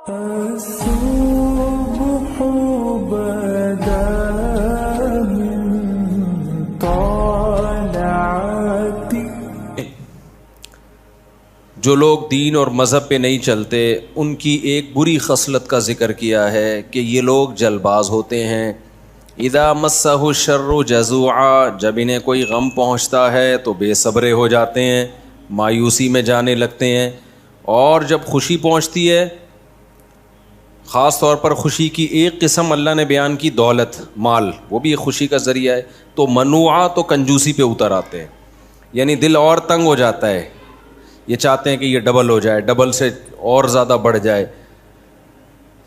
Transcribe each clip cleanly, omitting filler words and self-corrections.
الصبح بدا من طلعتی. جو لوگ دین اور مذہب پہ نہیں چلتے ان کی ایک بری خصلت کا ذکر کیا ہے کہ یہ لوگ جلد باز ہوتے ہیں. اذا مسہ الشر جزوعا، جب انہیں کوئی غم پہنچتا ہے تو بے صبرے ہو جاتے ہیں، مایوسی میں جانے لگتے ہیں. اور جب خوشی پہنچتی ہے، خاص طور پر خوشی کی ایک قسم اللہ نے بیان کی، دولت، مال، وہ بھی ایک خوشی کا ذریعہ ہے، تو منوعہ تو کنجوسی پہ اتر آتے ہیں. یعنی دل اور تنگ ہو جاتا ہے، یہ چاہتے ہیں کہ یہ ڈبل ہو جائے، ڈبل سے اور زیادہ بڑھ جائے.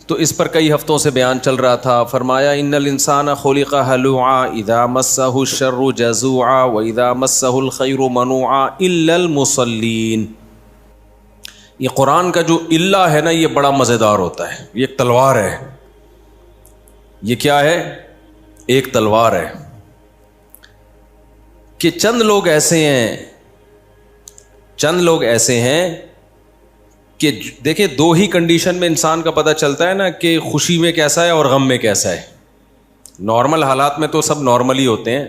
تو اس پر کئی ہفتوں سے بیان چل رہا تھا. فرمایا ان الانسان خلق ہلوعا اذا مسہ الشر جزوعا واذا مسہ الخیر منوعا الا المصلین. یہ قرآن کا جو اللہ ہے نا، یہ بڑا مزیدار ہوتا ہے. یہ ایک تلوار ہے. یہ کیا ہے؟ ایک تلوار ہے کہ چند لوگ ایسے ہیں کہ دیکھیں، دو ہی کنڈیشن میں انسان کا پتہ چلتا ہے نا کہ خوشی میں کیسا ہے اور غم میں کیسا ہے. نارمل حالات میں تو سب نارمل ہی ہوتے ہیں.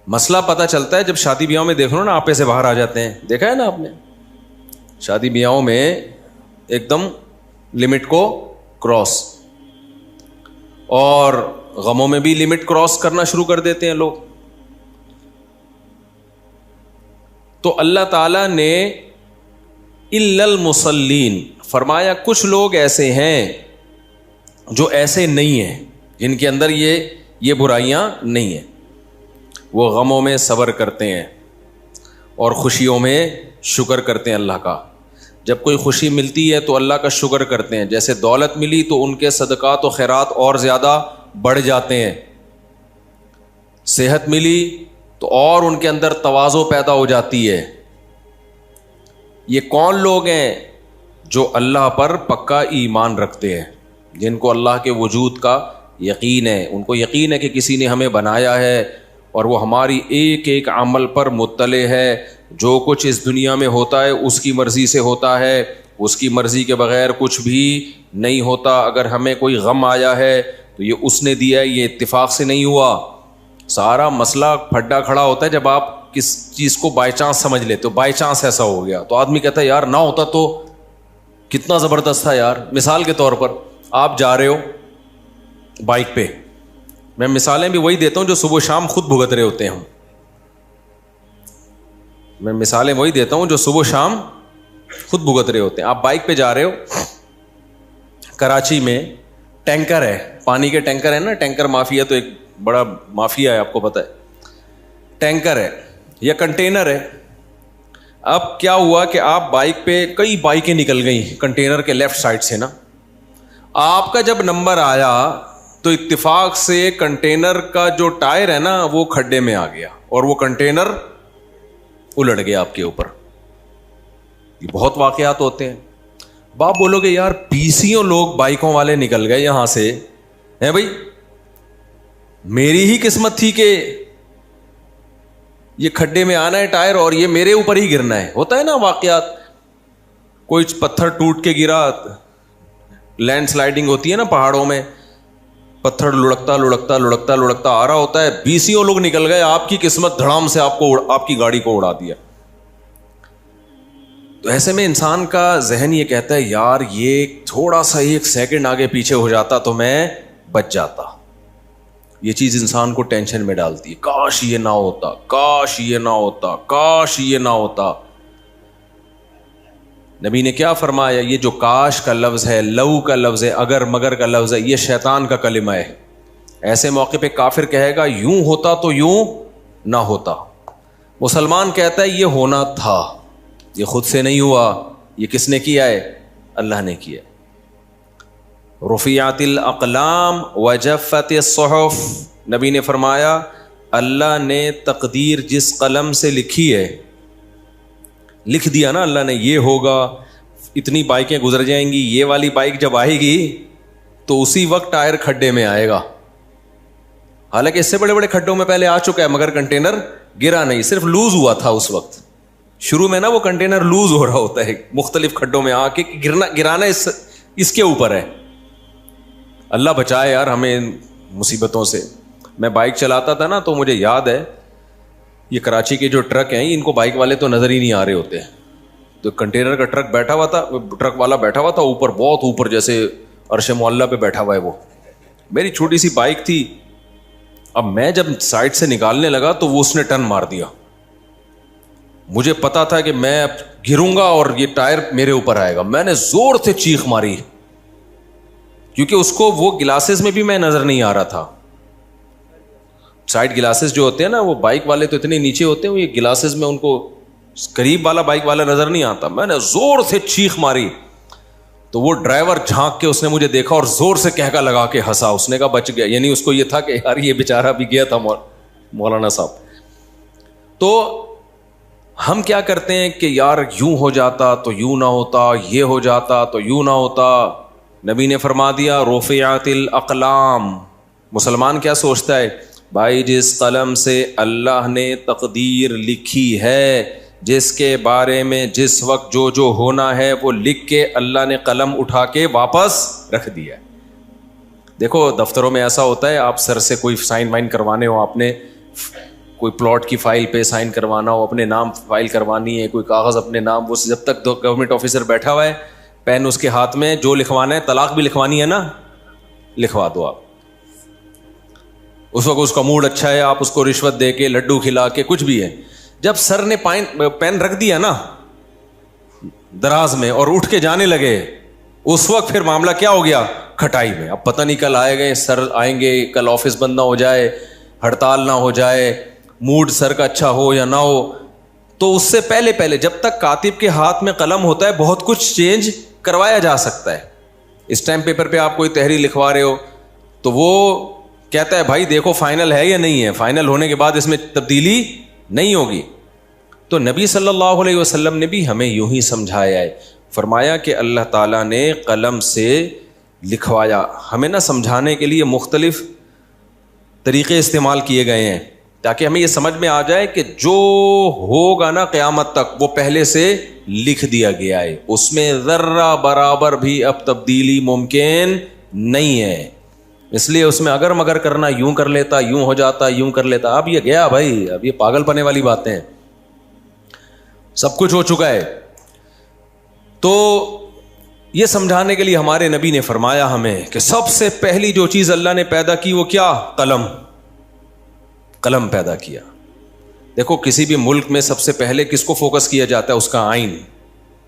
مسئلہ پتہ چلتا ہے جب شادی بیاہوں میں دیکھ لو نا، آپے سے باہر آ جاتے ہیں. دیکھا ہے نا آپ نے؟ شادی بیاہوں میں ایک دم لمٹ کو کراس، اور غموں میں بھی لمٹ کراس کرنا شروع کر دیتے ہیں لوگ. تو اللہ تعالیٰ نے الا المصلین فرمایا کچھ لوگ ایسے ہیں جو ایسے نہیں ہیں، جن کے اندر یہ برائیاں نہیں ہیں. وہ غموں میں صبر کرتے ہیں اور خوشیوں میں شکر کرتے ہیں اللہ کا. جب کوئی خوشی ملتی ہے تو اللہ کا شکر کرتے ہیں. جیسے دولت ملی تو ان کے صدقات و خیرات اور زیادہ بڑھ جاتے ہیں. صحت ملی تو اور ان کے اندر تواضع پیدا ہو جاتی ہے. یہ کون لوگ ہیں؟ جو اللہ پر پکا ایمان رکھتے ہیں، جن کو اللہ کے وجود کا یقین ہے. ان کو یقین ہے کہ کسی نے ہمیں بنایا ہے اور وہ ہماری ایک ایک عمل پر مطلع ہے. جو کچھ اس دنیا میں ہوتا ہے اس کی مرضی سے ہوتا ہے، اس کی مرضی کے بغیر کچھ بھی نہیں ہوتا. اگر ہمیں کوئی غم آیا ہے تو یہ اس نے دیا ہے، یہ اتفاق سے نہیں ہوا. سارا مسئلہ پھڈا کھڑا ہوتا ہے جب آپ کس چیز کو بائی چانس سمجھ لیتے ہو. بائی چانس ایسا ہو گیا تو آدمی کہتا ہے یار نہ ہوتا تو کتنا زبردست تھا یار. مثال کے طور پر آپ جا رہے ہو بائک پہ، میں مثالیں بھی وہی دیتا ہوں جو صبح شام خود بھگت رہے ہوتے ہیں. میں مثالیں وہی دیتا ہوں جو صبح شام خود بھگت رہے ہوتے ہیں. آپ بائک پہ جا رہے ہو، کراچی میں ٹینکر ہے، پانی کے ٹینکر ہے نا، ٹینکر مافیا تو ایک بڑا مافیا ہے، آپ کو پتہ ہے. ٹینکر ہے یا کنٹینر ہے. اب کیا ہوا کہ آپ بائک پہ، کئی بائکیں نکل گئیں کنٹینر کے لیفٹ سائڈ سے نا. آپ کا جب نمبر آیا تو اتفاق سے کنٹینر کا جو ٹائر ہے نا وہ کھڈے میں آ گیا اور وہ کنٹینر الٹ گیا آپ کے اوپر. یہ بہت واقعات ہوتے ہیں. باپ بولو گے یار 20 لوگ بائکوں والے نکل گئے یہاں سے ہیں بھائی، میری ہی قسمت تھی کہ یہ کھڈے میں آنا ہے ٹائر اور یہ میرے اوپر ہی گرنا ہے. ہوتا ہے نا واقعات، کوئی پتھر ٹوٹ کے گرا، لینڈ سلائڈنگ ہوتی ہے نا پہاڑوں میں، پتھر لڑکتا لڑکتا لڑکتا لڑکتا آ رہا ہوتا ہے. 20 لوگ نکل گئے، آپ کی قسمت دھڑام سے آپ کی گاڑی کو اڑا دیا. تو ایسے میں انسان کا ذہن یہ کہتا ہے یار یہ تھوڑا سا 1 سیکنڈ آگے پیچھے ہو جاتا تو میں بچ جاتا. یہ چیز انسان کو ٹینشن میں ڈالتی ہے. کاش یہ نہ ہوتا، کاش یہ نہ ہوتا، کاش یہ نہ ہوتا. نبی نے کیا فرمایا؟ یہ جو کاش کا لفظ ہے، لو کا لفظ ہے، اگر مگر کا لفظ ہے، یہ شیطان کا کلمہ ہے. ایسے موقع پہ کافر کہے گا یوں ہوتا تو یوں نہ ہوتا. مسلمان کہتا ہے یہ ہونا تھا، یہ خود سے نہیں ہوا. یہ کس نے کیا ہے؟ اللہ نے کیا. رفعت الاقلام وجفت الصحف، نبی نے فرمایا اللہ نے تقدیر جس قلم سے لکھی ہے، لکھ دیا نا اللہ نے یہ ہوگا، اتنی بائکیں گزر جائیں گی، یہ والی بائک جب آئے گی تو اسی وقت ٹائر کھڈے میں آئے گا. حالانکہ اس سے بڑے بڑے کھڈوں میں پہلے آ چکا ہے مگر کنٹینر گرا نہیں، صرف لوز ہوا تھا اس وقت. شروع میں نا وہ کنٹینر لوز ہو رہا ہوتا ہے مختلف کھڈوں میں آ کے, گرانا اس کے اوپر ہے. اللہ بچائے یار ہمیں مصیبتوں سے. میں بائک چلاتا تھا نا تو مجھے یاد ہے یہ کراچی کے جو ٹرک ہیں ان کو بائک والے تو نظر ہی نہیں آ رہے ہوتے. تو کنٹینر کا ٹرک بیٹھا ہوا تھا, ٹرک والا بیٹھا ہوا تھا اوپر, بہت اوپر, جیسے عرش معلیٰ پہ بیٹھا ہوا ہے وہ. میری چھوٹی سی بائک تھی. اب میں جب سائڈ سے نکالنے لگا تو وہ اس نے ٹرن مار دیا. مجھے پتا تھا کہ میں اب گروں گا اور یہ ٹائر میرے اوپر آئے گا. میں نے زور سے چیخ ماری کیونکہ اس کو وہ گلاسز میں بھی میں نظر نہیں آ رہا تھا. سائڈ گلاسز جو ہوتے ہیں نا وہ بائک والے تو اتنے نیچے ہوتے ہیں, یہ گلاسز میں ان کو قریب والا بائک والا نظر نہیں آتا. میں نے زور سے چیخ ماری تو وہ ڈرائیور جھانک کے اس نے مجھے دیکھا اور زور سے کہکا لگا کے ہنسا. اس نے کہا بچ گیا, یعنی اس کو یہ تھا کہ یار یہ بیچارہ بھی گیا تھا مولانا صاحب. تو ہم کیا کرتے ہیں کہ یار یوں ہو جاتا تو یوں نہ ہوتا, یہ ہو جاتا تو یوں نہ ہوتا. نبی نے فرما دیا رفعت الاقلام. مسلمان کیا سوچتا ہے بھائی, جس قلم سے اللہ نے تقدیر لکھی ہے, جس کے بارے میں جس وقت جو ہونا ہے وہ لکھ کے اللہ نے قلم اٹھا کے واپس رکھ دیا. دیکھو دفتروں میں ایسا ہوتا ہے, آپ سر سے کوئی سائن وائن کروانے ہو, آپ نے کوئی پلاٹ کی فائل پہ سائن کروانا ہو, اپنے نام فائل کروانی ہے, کوئی کاغذ اپنے نام, وہ جب تک گورنمنٹ آفیسر بیٹھا ہوا ہے, پین اس کے ہاتھ میں, جو لکھوانا ہے, طلاق بھی لکھوانی ہے نا, لکھوا دو آپ. اس وقت اس کا موڈ اچھا ہے, آپ اس کو رشوت دے کے, لڈو کھلا کے, کچھ بھی ہے. جب سر نے پین رکھ دیا نا دراز میں اور اٹھ کے جانے لگے, اس وقت پھر معاملہ کیا ہو گیا, کھٹائی میں. اب پتہ نہیں کل آئے گئے سر, آئیں گے کل آفس بند نہ ہو جائے, ہڑتال نہ ہو جائے, موڈ سر کا اچھا ہو یا نہ ہو. تو اس سے پہلے جب تک کاتب کے ہاتھ میں قلم ہوتا ہے بہت کچھ چینج کروایا جا سکتا ہے. اسٹیمپ پیپر پہ آپ کوئی تحریر لکھوا رہے ہو تو وہ کہتا ہے بھائی دیکھو فائنل ہے یا نہیں ہے, فائنل ہونے کے بعد اس میں تبدیلی نہیں ہوگی. تو نبی صلی اللہ علیہ وسلم نے بھی ہمیں یوں ہی سمجھایا ہے, فرمایا کہ اللہ تعالیٰ نے قلم سے لکھوایا. ہمیں نہ سمجھانے کے لیے مختلف طریقے استعمال کیے گئے ہیں تاکہ ہمیں یہ سمجھ میں آ جائے کہ جو ہوگا نا قیامت تک وہ پہلے سے لکھ دیا گیا ہے, اس میں ذرہ برابر بھی اب تبدیلی ممکن نہیں ہے. اس لیے اس میں اگر مگر کرنا, یوں کر لیتا, یوں ہو جاتا, یوں کر لیتا. اب یہ گیا بھائی, اب یہ پاگل پنے والی باتیں ہیں, سب کچھ ہو چکا ہے. تو یہ سمجھانے کے لیے ہمارے نبی نے فرمایا ہمیں کہ سب سے پہلی جو چیز اللہ نے پیدا کی وہ کیا, قلم پیدا کیا. دیکھو کسی بھی ملک میں سب سے پہلے کس کو فوکس کیا جاتا ہے, اس کا آئین,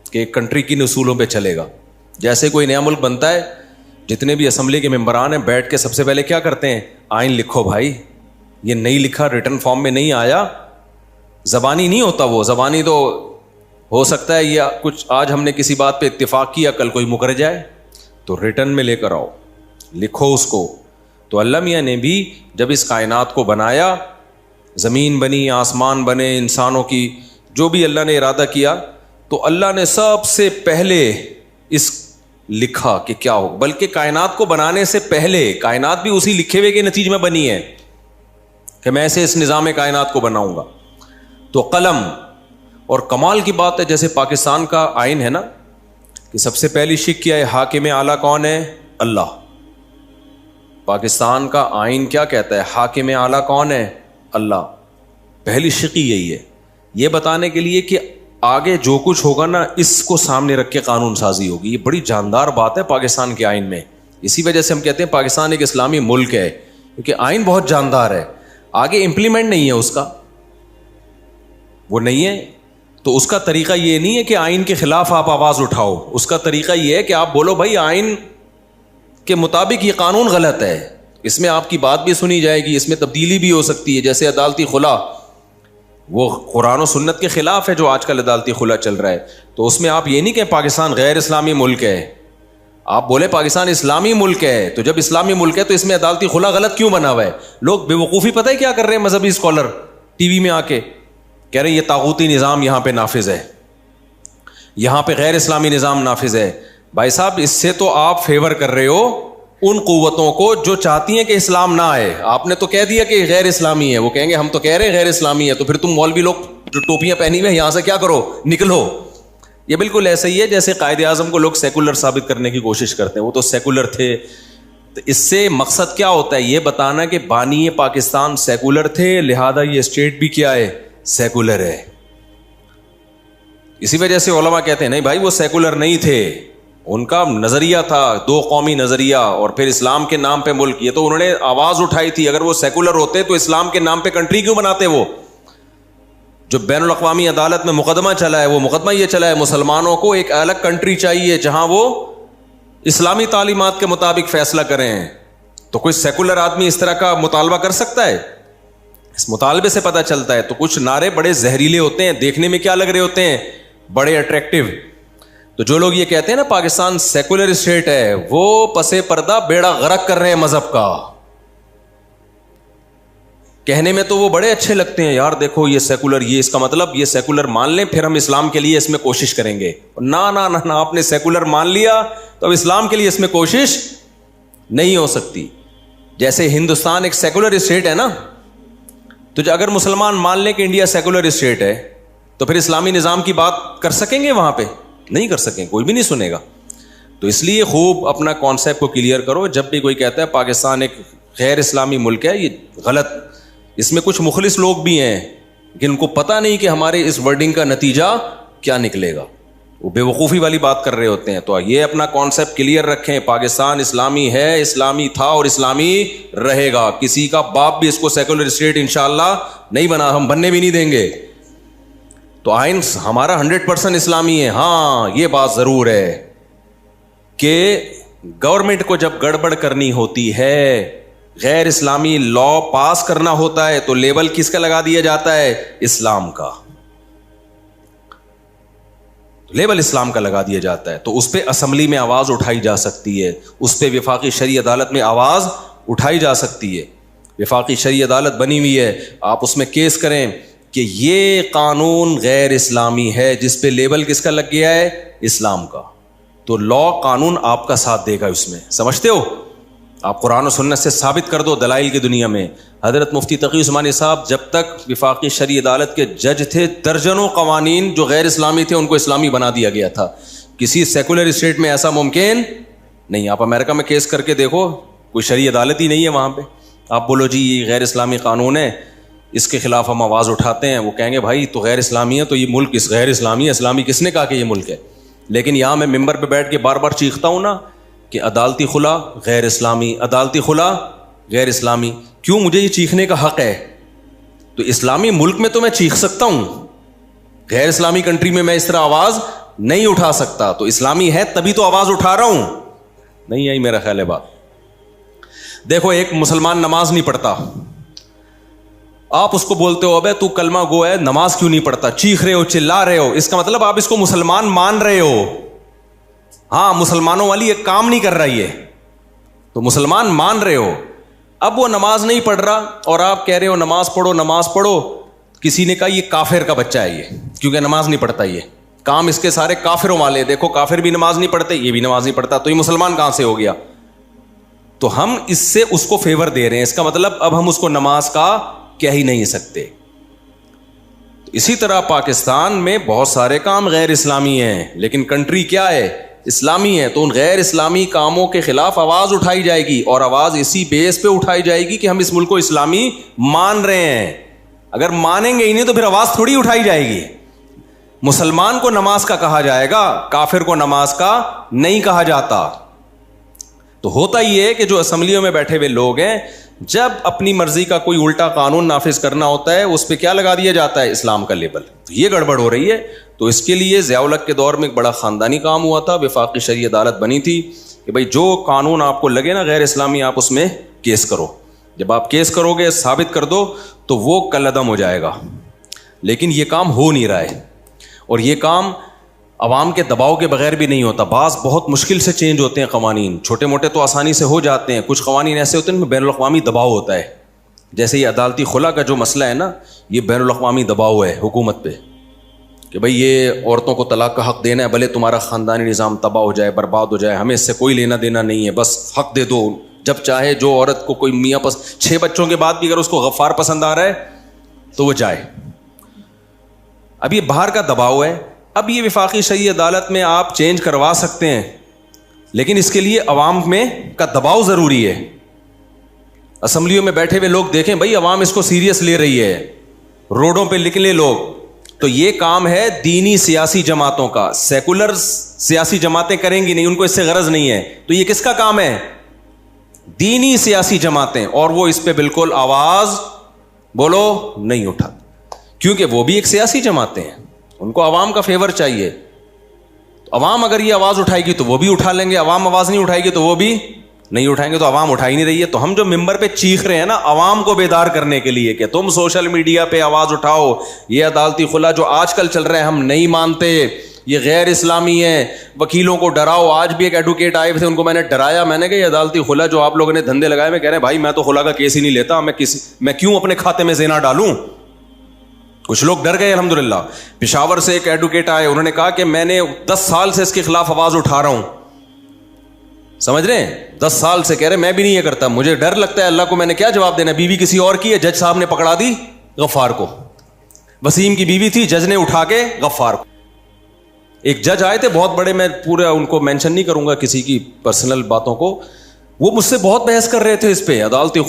کہ ایک کنٹری کی اصولوں پہ چلے گا. جیسے کوئی نیا ملک بنتا ہے, جتنے بھی اسمبلی کے ممبران ہیں بیٹھ کے سب سے پہلے کیا کرتے ہیں, آئین لکھو بھائی. یہ نہیں لکھا, ریٹن فارم میں نہیں آیا, زبانی نہیں ہوتا وہ. زبانی تو ہو سکتا ہے یہ کچھ آج ہم نے کسی بات پہ اتفاق کیا, کل کوئی مکر جائے, تو ریٹن میں لے کر آؤ, لکھو اس کو. تو اللہ میاں نے بھی جب اس کائنات کو بنایا, زمین بنی, آسمان بنے, انسانوں کی جو بھی اللہ نے ارادہ کیا, تو اللہ نے سب سے پہلے اس لکھا کہ کیا ہو. بلکہ کائنات کو بنانے سے پہلے کائنات بھی اسی لکھے ہوئے کے نتیجے میں بنی ہے کہ میں ایسے اس نظام کائنات کو بناؤں گا. تو قلم. اور کمال کی بات ہے, جیسے پاکستان کا آئین ہے نا, کہ سب سے پہلی شک کیا ہے, حاکم اعلیٰ کون ہے, اللہ. پاکستان کا آئین کیا کہتا ہے, حاکم اعلیٰ کون ہے, اللہ. پہلی شکی یہی ہے, یہ بتانے کے لیے کہ آگے جو کچھ ہوگا نا اس کو سامنے رکھ کے قانون سازی ہوگی. یہ بڑی جاندار بات ہے پاکستان کے آئین میں. اسی وجہ سے ہم کہتے ہیں پاکستان ایک اسلامی ملک ہے, کیونکہ آئین بہت جاندار ہے. آگے امپلیمنٹ نہیں ہے اس کا, وہ نہیں ہے. تو اس کا طریقہ یہ نہیں ہے کہ آئین کے خلاف آپ آواز اٹھاؤ, اس کا طریقہ یہ ہے کہ آپ بولو بھائی آئین کے مطابق یہ قانون غلط ہے, اس میں آپ کی بات بھی سنی جائے گی, اس میں تبدیلی بھی ہو سکتی ہے. جیسے عدالتی خلا, وہ قرآن و سنت کے خلاف ہے جو آج کل عدالتی خلا چل رہا ہے. تو اس میں آپ یہ نہیں کہ پاکستان غیر اسلامی ملک ہے, آپ بولے پاکستان اسلامی ملک ہے. تو جب اسلامی ملک ہے تو اس میں عدالتی خلا غلط کیوں بنا ہوا ہے؟ لوگ بے وقوفی پتہ ہے کیا کر رہے ہیں, مذہبی اسکالر ٹی وی میں آ کے کہہ رہے ہیں یہ طاغوتی نظام یہاں پہ نافذ ہے, یہاں پہ غیر اسلامی نظام نافذ ہے. بھائی صاحب اس سے تو آپ فیور کر رہے ہو ان قوتوں کو جو چاہتی ہیں کہ اسلام نہ آئے. آپ نے تو کہہ دیا کہ غیر اسلامی ہے, وہ کہیں گے ہم تو کہہ رہے ہیں غیر اسلامی ہے, تو پھر تم مولوی لوگ جو ٹوپیاں پہنی ہوئے یہاں سے کیا کرو, نکلو. یہ بالکل ایسا ہی ہے جیسے قائد اعظم کو لوگ سیکولر ثابت کرنے کی کوشش کرتے ہیں, وہ تو سیکولر تھے. تو اس سے مقصد کیا ہوتا ہے, یہ بتانا کہ بانی پاکستان سیکولر تھے, لہذا یہ اسٹیٹ بھی کیا ہے, سیکولر ہے. اسی وجہ سے علماء کہتے ہیں نہیں بھائی وہ سیکولر نہیں تھے, ان کا نظریہ تھا دو قومی نظریہ اور پھر اسلام کے نام پہ ملک. یہ تو انہوں نے آواز اٹھائی تھی, اگر وہ سیکولر ہوتے تو اسلام کے نام پہ کنٹری کیوں بناتے. وہ جو بین الاقوامی عدالت میں مقدمہ چلا ہے, وہ مقدمہ یہ چلا ہے مسلمانوں کو ایک الگ کنٹری چاہیے جہاں وہ اسلامی تعلیمات کے مطابق فیصلہ کریں. تو کوئی سیکولر آدمی اس طرح کا مطالبہ کر سکتا ہے؟ اس مطالبے سے پتہ چلتا ہے. تو کچھ نعرے بڑے زہریلے ہوتے ہیں, دیکھنے میں کیا لگ رہے ہوتے ہیں, بڑے اٹریکٹیو. تو جو لوگ یہ کہتے ہیں نا پاکستان سیکولر اسٹیٹ ہے, وہ پسے پردہ بیڑا غرق کر رہے ہیں مذہب کا. کہنے میں تو وہ بڑے اچھے لگتے ہیں, یار دیکھو یہ سیکولر, یہ اس کا مطلب یہ سیکولر مان لیں پھر ہم اسلام کے لیے اس میں کوشش کریں گے. نہ نہ نہ, آپ نے سیکولر مان لیا تو اب اسلام کے لیے اس میں کوشش نہیں ہو سکتی. جیسے ہندوستان ایک سیکولر اسٹیٹ ہے نا, تو اگر مسلمان مان لیں کہ انڈیا سیکولر اسٹیٹ ہے تو پھر اسلامی نظام کی بات کر سکیں گے وہاں پہ؟ نہیں کر سکیں, کوئی بھی نہیں سنے گا. تو اس لیے خوب اپنا کانسیپٹ کو کلیئر کرو. جب بھی کوئی کہتا ہے پاکستان ایک غیر اسلامی ملک ہے, یہ غلط. اس میں کچھ مخلص لوگ بھی ہیں جن کو پتہ نہیں کہ ہمارے اس ورڈنگ کا نتیجہ کیا نکلے گا, وہ بے وقوفی والی بات کر رہے ہوتے ہیں. تو یہ اپنا کانسیپٹ کلیئر رکھیں, پاکستان اسلامی ہے, اسلامی تھا اور اسلامی رہے گا. کسی کا باپ بھی اس کو سیکولر اسٹیٹ انشاءاللہ نہیں بنا, ہم بننے بھی نہیں دیں گے. تو آئین ہمارا 100% اسلامی ہے. ہاں یہ بات ضرور ہے کہ گورنمنٹ کو جب گڑبڑ کرنی ہوتی ہے, غیر اسلامی لا پاس کرنا ہوتا ہے, تو لیبل کس کا لگا دیا جاتا ہے, اسلام کا. لیبل اسلام کا لگا دیا جاتا ہے. تو اس پہ اسمبلی میں آواز اٹھائی جا سکتی ہے, اس پہ وفاقی شرعی عدالت میں آواز اٹھائی جا سکتی ہے. وفاقی شرعی عدالت بنی ہوئی ہے, آپ اس میں کیس کریں کہ یہ قانون غیر اسلامی ہے جس پہ لیبل کس کا لگ گیا ہے, اسلام کا. تو لا قانون آپ کا ساتھ دے گا اس میں, سمجھتے ہو. آپ قرآن و سنت سے ثابت کر دو دلائل کی دنیا میں. حضرت مفتی تقی عثمانی صاحب جب تک وفاقی شرعی عدالت کے جج تھے, درجنوں قوانین جو غیر اسلامی تھے ان کو اسلامی بنا دیا گیا تھا. کسی سیکولر اسٹیٹ میں ایسا ممکن نہیں. آپ امریکہ میں کیس کر کے دیکھو, کوئی شرعی عدالت ہی نہیں ہے وہاں پہ. آپ بولو جی یہ غیر اسلامی قانون ہے, اس کے خلاف ہم آواز اٹھاتے ہیں, وہ کہیں گے بھائی تو غیر اسلامی ہے, تو یہ ملک اس غیر اسلامی ہے, اسلامی کس نے کہا کہ یہ ملک ہے. لیکن یہاں میں ممبر پہ بیٹھ کے بار بار چیختا ہوں نا کہ عدالتی خلا غیر اسلامی, عدالتی خلا غیر اسلامی. کیوں مجھے یہ چیخنے کا حق ہے؟ تو اسلامی ملک میں تو میں چیخ سکتا ہوں, غیر اسلامی کنٹری میں میں اس طرح آواز نہیں اٹھا سکتا. تو اسلامی ہے تبھی تو آواز اٹھا رہا ہوں. نہیں آئی میرا خیال ہے بات. دیکھو ایک مسلمان نماز نہیں پڑھتا, آپ اس کو بولتے ہو ابے تو کلمہ گو ہے, نماز کیوں نہیں پڑھتا, چیخ رہے ہو, چلا رہے ہو, اس کا مطلب آپ اس کو مسلمان مان رہے ہو. ہاں مسلمانوں والی ایک کام نہیں کر رہا یہ, تو مسلمان مان رہے ہو. اب وہ نماز نہیں پڑھ رہا اور آپ کہہ رہے ہو نماز پڑھو نماز پڑھو. کسی نے کہا یہ کافر کا بچہ ہے یہ, کیونکہ نماز نہیں پڑھتا, یہ کام اس کے سارے کافروں والے. دیکھو کافر بھی نماز نہیں پڑھتے, یہ بھی نماز نہیں پڑھتا, تو یہ مسلمان کہاں سے ہو گیا؟ تو ہم اس سے اس کو فیور دے رہے ہیں. اس کا مطلب اب ہم اس کو نماز کا کہہ ہی نہیں سکتے. تو اسی طرح پاکستان میں بہت سارے کام غیر اسلامی ہیں, لیکن کنٹری کیا ہے, اسلامی ہے. تو ان غیر اسلامی کاموں کے خلاف آواز اٹھائی جائے گی, اور آواز اسی بیس پہ اٹھائی جائے گی کہ ہم اس ملک کو اسلامی مان رہے ہیں. اگر مانیں گے ہی نہیں تو پھر آواز تھوڑی اٹھائی جائے گی. مسلمان کو نماز کا کہا جائے گا, کافر کو نماز کا نہیں کہا جاتا. تو ہوتا ہی ہے کہ جو اسمبلیوں میں بیٹھے ہوئے لوگ ہیں, جب اپنی مرضی کا کوئی الٹا قانون نافذ کرنا ہوتا ہے اس پہ کیا لگا دیا جاتا ہے, اسلام کا لیبل. تو یہ گڑبڑ ہو رہی ہے. تو اس کے لیے ضیاء الحق کے دور میں ایک بڑا خاندانی کام ہوا تھا, وفاقی شرعی عدالت بنی تھی کہ بھائی جو قانون آپ کو لگے نا غیر اسلامی, آپ اس میں کیس کرو. جب آپ کیس کرو گے, ثابت کر دو, تو وہ کالعدم ہو جائے گا. لیکن یہ کام ہو نہیں رہا ہے, اور یہ کام عوام کے دباؤ کے بغیر بھی نہیں ہوتا. بعض بہت مشکل سے چینج ہوتے ہیں قوانین, چھوٹے موٹے تو آسانی سے ہو جاتے ہیں, کچھ قوانین ایسے ہوتے ہیں ان میں بین الاقوامی دباؤ ہوتا ہے. جیسے یہ عدالتی خلا کا جو مسئلہ ہے نا, یہ بین الاقوامی دباؤ ہے حکومت پہ کہ بھئی یہ عورتوں کو طلاق کا حق دینا ہے، بھلے تمہارا خاندانی نظام تباہ ہو جائے، برباد ہو جائے، ہمیں اس سے کوئی لینا دینا نہیں ہے، بس حق دے دو. جب چاہے جو عورت کو کوئی میاں 6 بچوں کے بعد بھی اگر اس کو غفار پسند آ رہا ہے تو وہ جائے. اب یہ باہر کا دباؤ ہے. اب یہ وفاقی شرعی عدالت میں آپ چینج کروا سکتے ہیں، لیکن اس کے لیے عوام میں کا دباؤ ضروری ہے. اسمبلیوں میں بیٹھے ہوئے لوگ دیکھیں بھائی عوام اس کو سیریس لے رہی ہے، روڈوں پہ نکلے لوگ. تو یہ کام ہے دینی سیاسی جماعتوں کا. سیکولر سیاسی جماعتیں کریں گی نہیں، ان کو اس سے غرض نہیں ہے. تو یہ کس کا کام ہے؟ دینی سیاسی جماعتیں. اور وہ اس پہ بالکل آواز بولو نہیں اٹھاتے، کیونکہ وہ بھی ایک سیاسی جماعتیں ہیں، ان کو عوام کا فیور چاہیے. عوام اگر یہ آواز اٹھائے گی تو وہ بھی اٹھا لیں گے، عوام آواز نہیں اٹھائے گی تو وہ بھی نہیں اٹھائیں گے. تو عوام اٹھا ہی نہیں رہی ہے. تو ہم جو ممبر پہ چیخ رہے ہیں نا عوام کو بیدار کرنے کے لیے کہ تم سوشل میڈیا پہ آواز اٹھاؤ، یہ عدالتی خلا جو آج کل چل رہا ہے ہم نہیں مانتے، یہ غیر اسلامی ہے، وکیلوں کو ڈراؤ. آج بھی ایک ایڈوکیٹ آئے تھے، ان کو میں نے ڈرایا، میں نے کہا یہ عدالتی خلا جو آپ لوگوں نے دھندے لگائے، میں کہہ رہے ہیں بھائی میں تو خلا کا کیس ہی نہیں لیتا، میں کیوں اپنے کھاتے میں زنا ڈالوں. کچھ لوگ ڈر گئے. الحمدللہ پشاور سے ایک ایڈوکیٹ آئے، انہوں نے کہا کہ میں نے 10 سال سے اس کے خلاف آواز اٹھا رہا ہوں. سمجھ رہے ہیں؟ 10 سال سے کہہ رہے میں بھی نہیں یہ کرتا، مجھے ڈر لگتا ہے، اللہ کو میں نے کیا جواب دینا. بیوی کسی اور کی ہے، جج صاحب نے پکڑا دی غفار کو. وسیم کی بیوی تھی، جج نے اٹھا کے غفار کو. ایک جج آئے تھے بہت بڑے، میں پورا ان کو مینشن نہیں کروں گا کسی کی پرسنل باتوں کو، وہ مجھ سے بہت بحث کر رہے تھے اس پہ، عدالتی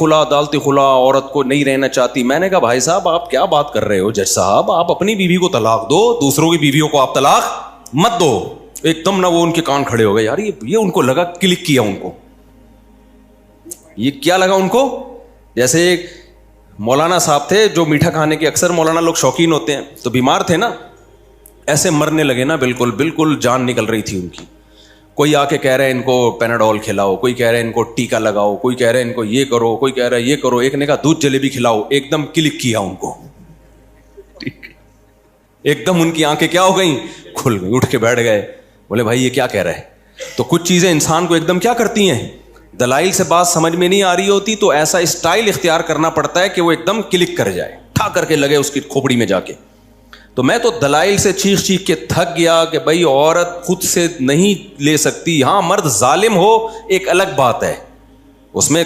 خلا عورت کو نہیں رہنا چاہتی. میں نے کہا بھائی صاحب آپ کیا بات کر رہے ہو، جج صاحب آپ اپنی بیوی کو طلاق دو، دوسروں کی بیویوں کو آپ طلاق مت دو. ایک دم نہ وہ ان کے کان کھڑے ہو گئے. یار یہ ان کو لگا کلک کیا، ان کو یہ کیا لگا ان کو، جیسے ایک مولانا صاحب تھے جو میٹھا کھانے کے اکثر مولانا لوگ شوقین ہوتے ہیں، تو بیمار تھے نا، ایسے مرنے لگے نا، بالکل جان نکل رہی تھی ان کی. کوئی آ کے کہہ رہے ہیں ان کو پیناڈول کھلاؤ، کوئی کہہ رہے ہیں ان کو ٹیکا لگاؤ، کوئی کہہ رہے ہیں ان کو یہ کرو، کوئی کہہ رہا ہے یہ کرو. ایک نے کہا دودھ جلیبی کھلاؤ، ایک دم کلک کیا ان کو، ایک دم ان کی آنکھیں کیا ہو گئیں، کھل گئی، اٹھ کے بیٹھ گئے. بولے بھائی یہ کیا کہہ رہا ہے. تو کچھ چیزیں انسان کو ایک دم کیا کرتی ہیں، دلائل سے بات سمجھ میں نہیں آ رہی ہوتی تو ایسا اسٹائل اختیار کرنا پڑتا ہے کہ وہ ایک دم کلک کر جائے، ٹھا کر کے لگے اس کی کھوپڑی میں جا کے. تو میں تو دلائل سے چیخ کے تھک گیا کہ بھائی عورت خود سے نہیں لے سکتی. ہاں مرد ظالم ہو ایک الگ بات ہے، اس میں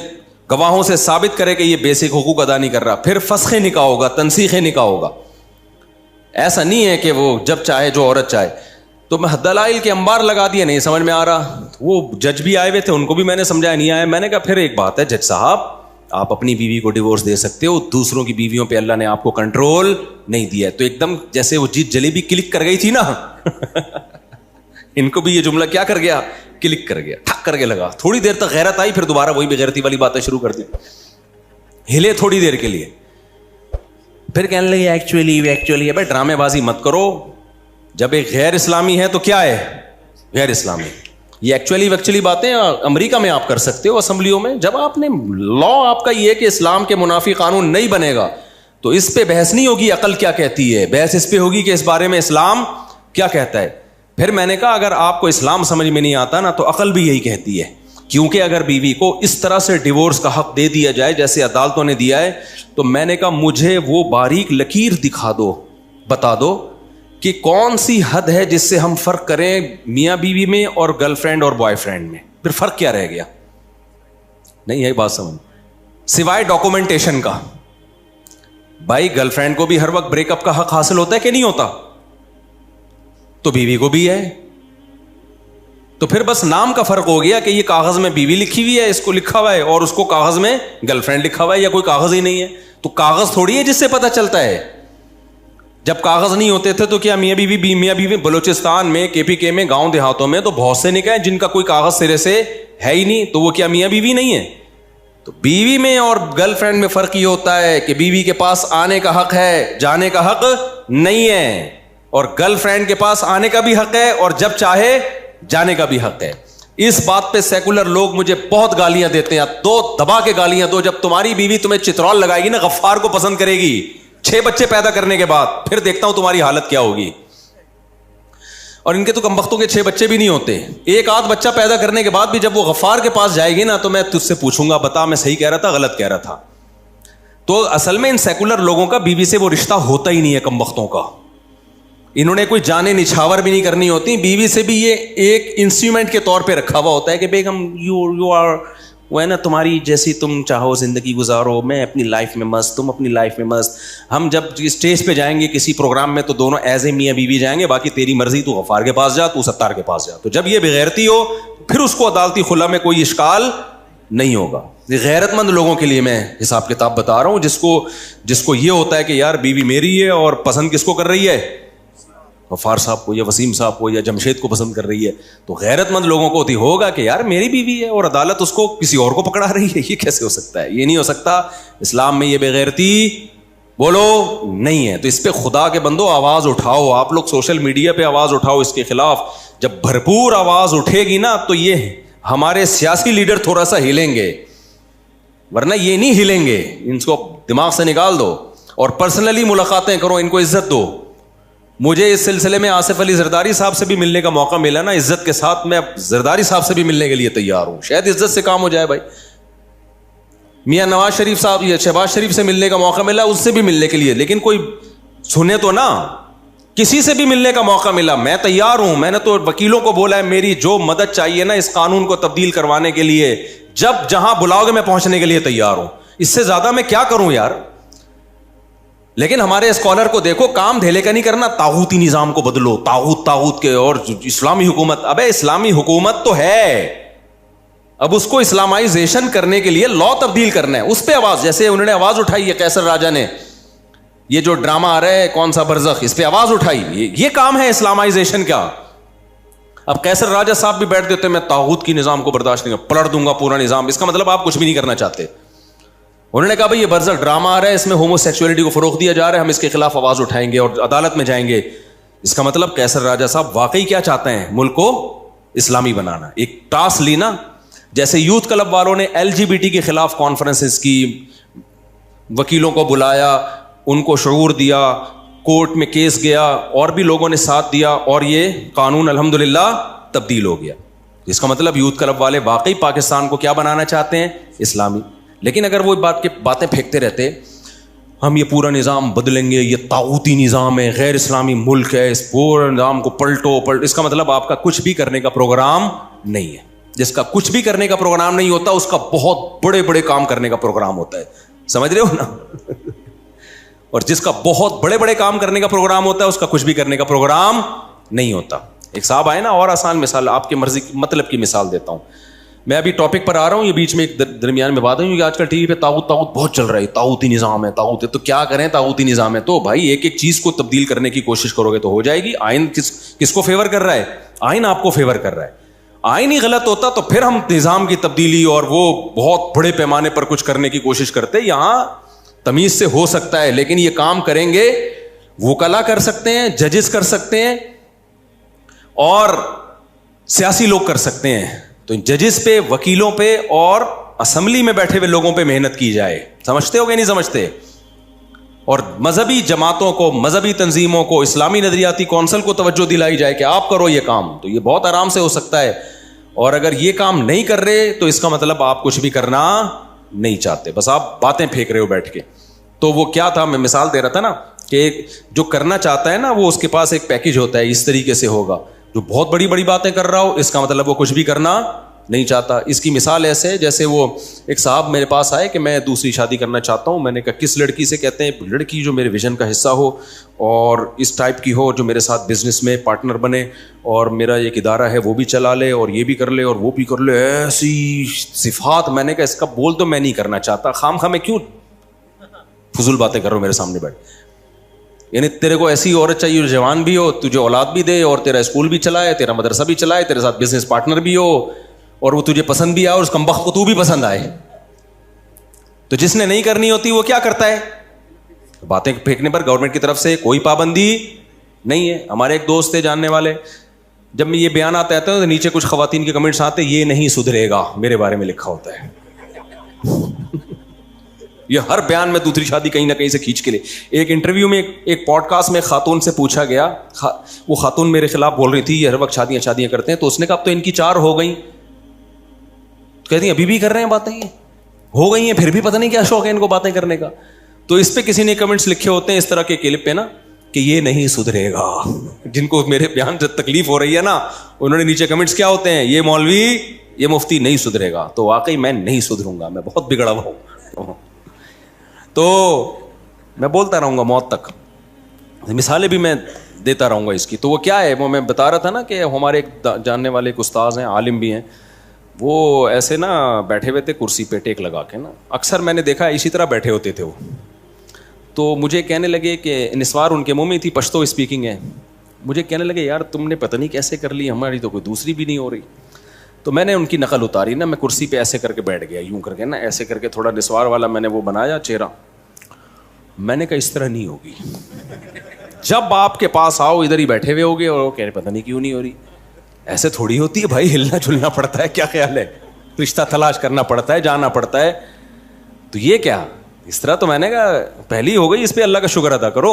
گواہوں سے ثابت کرے کہ یہ بیسک حقوق ادا نہیں کر رہا، پھر فسخ نکاح ہوگا، تنسیخ نکاح ہوگا. ایسا نہیں ہے کہ وہ جب چاہے جو عورت چاہے. تو میں دلائل کے انبار لگا دیے، نہیں سمجھ میں آ رہا. وہ جج بھی آئے ہوئے تھے، ان کو بھی میں نے سمجھایا، نہیں آیا. میں نے کہا پھر ایک بات ہے جج صاحب، آپ اپنی بیوی کو ڈیورس دے سکتے ہو، دوسروں کی بیویوں پہ اللہ نے آپ کو کنٹرول نہیں دیا ہے. تو ایک دم جیسے وہ جلیبی کلک کر گئی تھی نا ان کو بھی یہ جملہ کیا کر گیا، کلک کر گیا، ٹھک کر کے لگا. تھوڑی دیر تک غیرت آئی، پھر دوبارہ وہی بغیرتی والی باتیں شروع کر دی، ہلے تھوڑی دیر کے لیے، پھر کہنے لگے ایکچولی بھائی ڈرامے بازی مت کرو. جب ایک غیر اسلامی ہے تو کیا ہے، غیر اسلامی. یہ ایکچولی باتیں امریکہ میں آپ کر سکتے ہو اسمبلیوں میں. جب آپ نے لا آپ کا یہ کہ اسلام کے منافی قانون نہیں بنے گا تو اس پہ بحث نہیں ہوگی عقل کیا کہتی ہے، بحث اس پہ ہوگی کہ اس بارے میں اسلام کیا کہتا ہے. پھر میں نے کہا اگر آپ کو اسلام سمجھ میں نہیں آتا نا تو عقل بھی یہی کہتی ہے، کیونکہ اگر بیوی کو اس طرح سے ڈیورس کا حق دے دیا جائے جیسے عدالتوں نے دیا ہے، تو میں نے کہا مجھے وہ باریک لکیر دکھا دو، بتا دو کہ کون سی حد ہے جس سے ہم فرق کریں میاں بیوی میں اور گرل فرینڈ اور بوائے فرینڈ میں. پھر فرق کیا رہ گیا. نہیں یہی بات سمجھ، سوائے ڈاکومنٹیشن کا. بھائی گرل فرینڈ کو بھی ہر وقت بریک اپ کا حق حاصل ہوتا ہے کہ نہیں ہوتا، تو بیوی کو بھی ہے. تو پھر بس نام کا فرق ہو گیا کہ یہ کاغذ میں بیوی لکھی ہوئی ہے، اس کو لکھا ہوا ہے، اور اس کو کاغذ میں گرل فرینڈ لکھا ہوا ہے، یا کوئی کاغذ ہی نہیں ہے. تو کاغذ تھوڑی ہے جس سے پتہ چلتا ہے. جب کاغذ نہیں ہوتے تھے تو کیا میاں بیوی بلوچستان میں KPK میں گاؤں دیہاتوں میں تو بہت سے نکاح جن کا کوئی کاغذ سرے سے ہے ہی نہیں، تو وہ کیا میاں بیوی نہیں ہے. تو بیوی میں اور گرل فرینڈ میں فرق یہ ہوتا ہے کہ بیوی کے پاس آنے کا حق ہے، جانے کا حق نہیں ہے، اور گرل فرینڈ کے پاس آنے کا بھی حق ہے اور جب چاہے جانے کا بھی حق ہے. اس بات پہ سیکولر لوگ مجھے بہت گالیاں دیتے ہیں. دو دبا کے گالیاں دو. جب تمہاری بیوی تمہیں چترول لگائے گی نا، غفار کو پسند کرے گی 6 بچے پیدا کرنے کے بعد، پھر دیکھتا ہوں تمہاری حالت کیا ہوگی. اور ان کے تو کمبختوں کے 6 بچے بھی نہیں ہوتے. ایک آدھ بچہ پیدا کرنے کے بعد بھی جب وہ غفار کے پاس جائے گی نا تو میں تجھ سے پوچھوں گا بتا میں صحیح کہہ رہا تھا غلط کہہ رہا تھا. تو اصل میں ان سیکولر لوگوں کا بیوی سے وہ رشتہ ہوتا ہی نہیں ہے کمبختوں کا. انہوں نے کوئی جانے نچھاور بھی نہیں کرنی ہوتی. بیوی سے بھی یہ ایک انسٹرومنٹ کے طور پہ رکھا ہوا ہوتا ہے کہ بیگم یو آر, وہ ہے نا, تمہاری جیسی تم چاہو زندگی گزارو, میں اپنی لائف میں مست, تم اپنی لائف میں مست. ہم جب اسٹیج پہ جائیں گے کسی پروگرام میں تو دونوں ایز اے میاں بیوی جائیں گے, باقی تیری مرضی, تو غفار کے پاس جا, تو ستار کے پاس جا. تو جب یہ بغیرتی ہو پھر اس کو عدالتی خلا میں کوئی اشکال نہیں ہوگا. یہ غیرت مند لوگوں کے لیے میں حساب کتاب بتا رہا ہوں, جس کو یہ ہوتا ہے کہ یار بیوی میری ہے اور پسند کس کو کر رہی ہے, غفار صاحب کو یا وسیم صاحب کو یا جمشید کو پسند کر رہی ہے. تو غیرت مند لوگوں کو ہوگا کہ یار میری بیوی ہے اور عدالت اس کو کسی اور کو پکڑا رہی ہے. یہ کیسے ہو سکتا ہے؟ یہ نہیں ہو سکتا. اسلام میں یہ بغیرتی بولو نہیں ہے. تو اس پہ خدا کے بندو آواز اٹھاؤ. آپ لوگ سوشل میڈیا پہ آواز اٹھاؤ اس کے خلاف. جب بھرپور آواز اٹھے گی نا تو یہ ہمارے سیاسی لیڈر تھوڑا سا ہلیں گے, ورنہ یہ نہیں ہلیں گے. ان کو دماغ سے نکال دو اور پرسنلی ملاقاتیں کرو, ان کو عزت دو. مجھے اس سلسلے میں آصف علی زرداری صاحب سے بھی ملنے کا موقع ملا نا, عزت کے ساتھ میں زرداری صاحب سے بھی ملنے کے لیے تیار ہوں. شاید عزت سے کام ہو جائے بھائی. میاں نواز شریف صاحب یا شہباز شریف سے ملنے کا موقع ملا, اس سے بھی ملنے کے لیے, لیکن کوئی سنے تو نا. کسی سے بھی ملنے کا موقع ملا میں تیار ہوں. میں نے تو وکیلوں کو بولا ہے میری جو مدد چاہیے نا اس قانون کو تبدیل کروانے کے لیے, جب جہاں بلاؤ گے میں پہنچنے کے لیے تیار ہوں. اس سے زیادہ میں کیا کروں یار. لیکن ہمارے اسکالر کو دیکھو, کام دھیلے کا نہیں کرنا, طاغوتی نظام کو بدلو, طاغوت کے, اور اسلامی حکومت. ابے اسلامی حکومت تو ہے, اب اس کو اسلامائزیشن کرنے کے لیے لا تبدیل کرنا ہے. اس پہ آواز, جیسے انہوں نے آواز اٹھائی ہے قیصر راجہ نے, یہ جو ڈرامہ آ رہا ہے کون سا برزخ, اس پہ آواز اٹھائی. یہ کام ہے اسلامائزیشن کا. اب قیصر راجہ صاحب بھی بیٹھ دیتے میں طاغوت کی نظام کو برداشت نہیں, پلٹ دوں گا پورا نظام. اس کا مطلب آپ کچھ بھی نہیں کرنا چاہتے. انہوں نے کہا بھائی یہ برزخ ڈرامہ آ رہا ہے, اس میں ہومو سیکسولیٹی کو فروغ دیا جا رہا ہے, ہم اس کے خلاف آواز اٹھائیں گے اور عدالت میں جائیں گے. اس کا مطلب قیصر راجہ صاحب واقعی کیا چاہتے ہیں, ملک کو اسلامی بنانا. ایک ٹاسک لی نا, جیسے یوتھ کلب والوں نے LGBT کے خلاف کانفرنسز کی, وکیلوں کو بلایا, ان کو شعور دیا, کورٹ میں کیس گیا, اور بھی لوگوں نے ساتھ دیا, اور یہ قانون الحمدللہ تبدیل ہو گیا. اس کا مطلب یوتھ کلب والے واقعی پاکستان کو کیا بنانا چاہتے ہیں, اسلامی. لیکن اگر وہ باتیں پھینکتے رہتے, ہم یہ پورا نظام بدلیں گے, یہ طاغوتی نظام ہے, غیر اسلامی ملک ہے, اس پورے نظام کو پلٹو, اس کا مطلب آپ کا کچھ بھی کرنے کا پروگرام نہیں ہے. جس کا کچھ بھی کرنے کا پروگرام نہیں ہوتا اس کا بہت بڑے بڑے کام کرنے کا پروگرام ہوتا ہے. سمجھ رہے ہو نا. اور جس کا بہت بڑے بڑے کام کرنے کا پروگرام ہوتا ہے اس کا کچھ بھی کرنے کا پروگرام نہیں ہوتا. ایک صاحب آئے نا, اور آسان مثال, آپ کی مرضی مطلب کی مثال دیتا ہوں. میں ابھی ٹاپک پر آ رہا ہوں, یہ بیچ میں ایک درمیان میں بات ہے کہ آج کل ٹی وی پہ طاغوت بہت چل رہا ہے, طاغوتی نظام ہے, طاغوت ہے. تو کیا کریں, طاغوتی نظام ہے تو بھائی ایک ایک چیز کو تبدیل کرنے کی کوشش کرو گے تو ہو جائے گی. آئین کس کو فیور کر رہا ہے, آئین آپ کو فیور کر رہا ہے. آئین ہی غلط ہوتا تو پھر ہم نظام کی تبدیلی اور وہ بہت بڑے پیمانے پر کچھ کرنے کی کوشش کرتے. یہاں تمیز سے ہو سکتا ہے, لیکن یہ کام کریں گے وکلا کر سکتے ہیں, ججز کر سکتے ہیں, اور سیاسی لوگ کر سکتے ہیں. تو ججز پہ, وکیلوں پہ, اور اسمبلی میں بیٹھے ہوئے لوگوں پہ محنت کی جائے. سمجھتے ہو کہ نہیں سمجھتے؟ اور مذہبی جماعتوں کو, مذہبی تنظیموں کو, اسلامی نظریاتی کونسل کو توجہ دلائی جائے کہ آپ کرو یہ کام, تو یہ بہت آرام سے ہو سکتا ہے. اور اگر یہ کام نہیں کر رہے تو اس کا مطلب آپ کچھ بھی کرنا نہیں چاہتے, بس آپ باتیں پھینک رہے ہو بیٹھ کے. تو وہ کیا تھا, میں مثال دے رہا تھا نا کہ جو کرنا چاہتا ہے نا وہ اس کے پاس ایک پیکج ہوتا ہے, اس طریقے سے ہوگا. جو بہت بڑی بڑی باتیں کر رہا ہو اس کا مطلب وہ کچھ بھی کرنا نہیں چاہتا. اس کی مثال ایسے جیسے وہ ایک صاحب میرے پاس آئے کہ میں دوسری شادی کرنا چاہتا ہوں. میں نے کہا کس لڑکی سے؟ کہتے ہیں لڑکی جو میرے ویژن کا حصہ ہو اور اس ٹائپ کی ہو, جو میرے ساتھ بزنس میں پارٹنر بنے اور میرا ایک ادارہ ہے وہ بھی چلا لے اور یہ بھی کر لے اور وہ بھی کر لے, ایسی صفات. میں نے کہا اس کا بول تو میں نہیں کرنا چاہتا, خام خواہ میں کیوں فضول باتیں کر رہا ہوں میرے سامنے بیٹھ. یعنی تیرے کو ایسی عورت چاہیے جو جوان بھی ہو, تجھے اولاد بھی دے اور تیرا اسکول بھی چلائے, تیرا مدرسہ بھی چلائے, تیرے ساتھ بزنس پارٹنر بھی ہو, اور وہ تجھے پسند بھی آئے اور اس کمبخت کو تو بھی پسند آئے. تو جس نے نہیں کرنی ہوتی وہ کیا کرتا ہے, باتیں پھینکنے پر گورنمنٹ کی طرف سے کوئی پابندی نہیں ہے. ہمارے ایک دوست تھے جاننے والے, جب میں یہ بیان آتا ہے تو نیچے کچھ خواتین کے کمنٹس آتے, یہ نہیں سدھرے گا, میرے بارے میں لکھا ہوتا ہے. یہ ہر بیان میں دوسری شادی کہیں نہ کہیں سے کھینچ کے لے. ایک انٹرویو میں, ایک پوڈ کاسٹ میں خاتون سے پوچھا گیا, وہ خاتون میرے خلاف بول رہی تھی یہ ہر وقت شادیاں کرتے ہیں, تو اس نے کہا اب تو ان کی 4 ہو گئیں. کہتی ہیں ابھی بھی کر رہے ہیں باتیں, یہ ہو گئی ہیں پھر بھی پتہ نہیں کیا شوق ہے ان کو باتیں کرنے کا. تو اس پہ کسی نے کمنٹس لکھے ہوتے ہیں اس طرح کے کلپ پہ نا کہ یہ نہیں سدھرے گا. جن کو میرے بیان سے تکلیف ہو رہی ہے نا, انہوں نے نیچے کمنٹس کیا ہوتے ہیں, یہ مولوی یہ مفتی نہیں سدھرے گا. تو واقعی میں نہیں سدھروں گا, میں بہت بگڑا ہوا ہوں. تو میں بولتا رہوں گا موت تک, مثالیں بھی میں دیتا رہوں گا اس کی. تو وہ کیا ہے, وہ میں بتا رہا تھا نا کہ ہمارے ایک جاننے والے ایک استاذ ہیں, عالم بھی ہیں, وہ ایسے نا بیٹھے ہوئے تھے کرسی پہ ٹیک لگا کے نا, اکثر میں نے دیکھا اسی طرح بیٹھے ہوتے تھے وہ. تو مجھے کہنے لگے کہ نسوار ان کے منہ میں تھی, پشتو اسپیکنگ ہے, مجھے کہنے لگے یار تم نے پتہ نہیں کیسے کر لی, ہماری تو کوئی دوسری بھی نہیں ہو رہی. تو میں نے ان کی نقل اتاری نا, میں کرسی پہ ایسے کر کے بیٹھ گیا, یوں کر کے نا ایسے کر کے تھوڑا نسوار والا میں نے وہ بنایا چہرہ. میں نے کہا اس طرح نہیں ہوگی, جب آپ کے پاس آؤ ادھر ہی بیٹھے ہوئے ہوگے اور وہ کہہ رہے پتہ نہیں کیوں نہیں ہو رہی. ایسے تھوڑی ہوتی ہے بھائی, ہلنا جلنا پڑتا ہے, کیا خیال ہے, رشتہ تلاش کرنا پڑتا ہے, جانا پڑتا ہے. تو یہ کیا اس طرح, تو میں نے کہا پہلی ہو گئی, اس پہ اللہ کا شکر ادا کرو.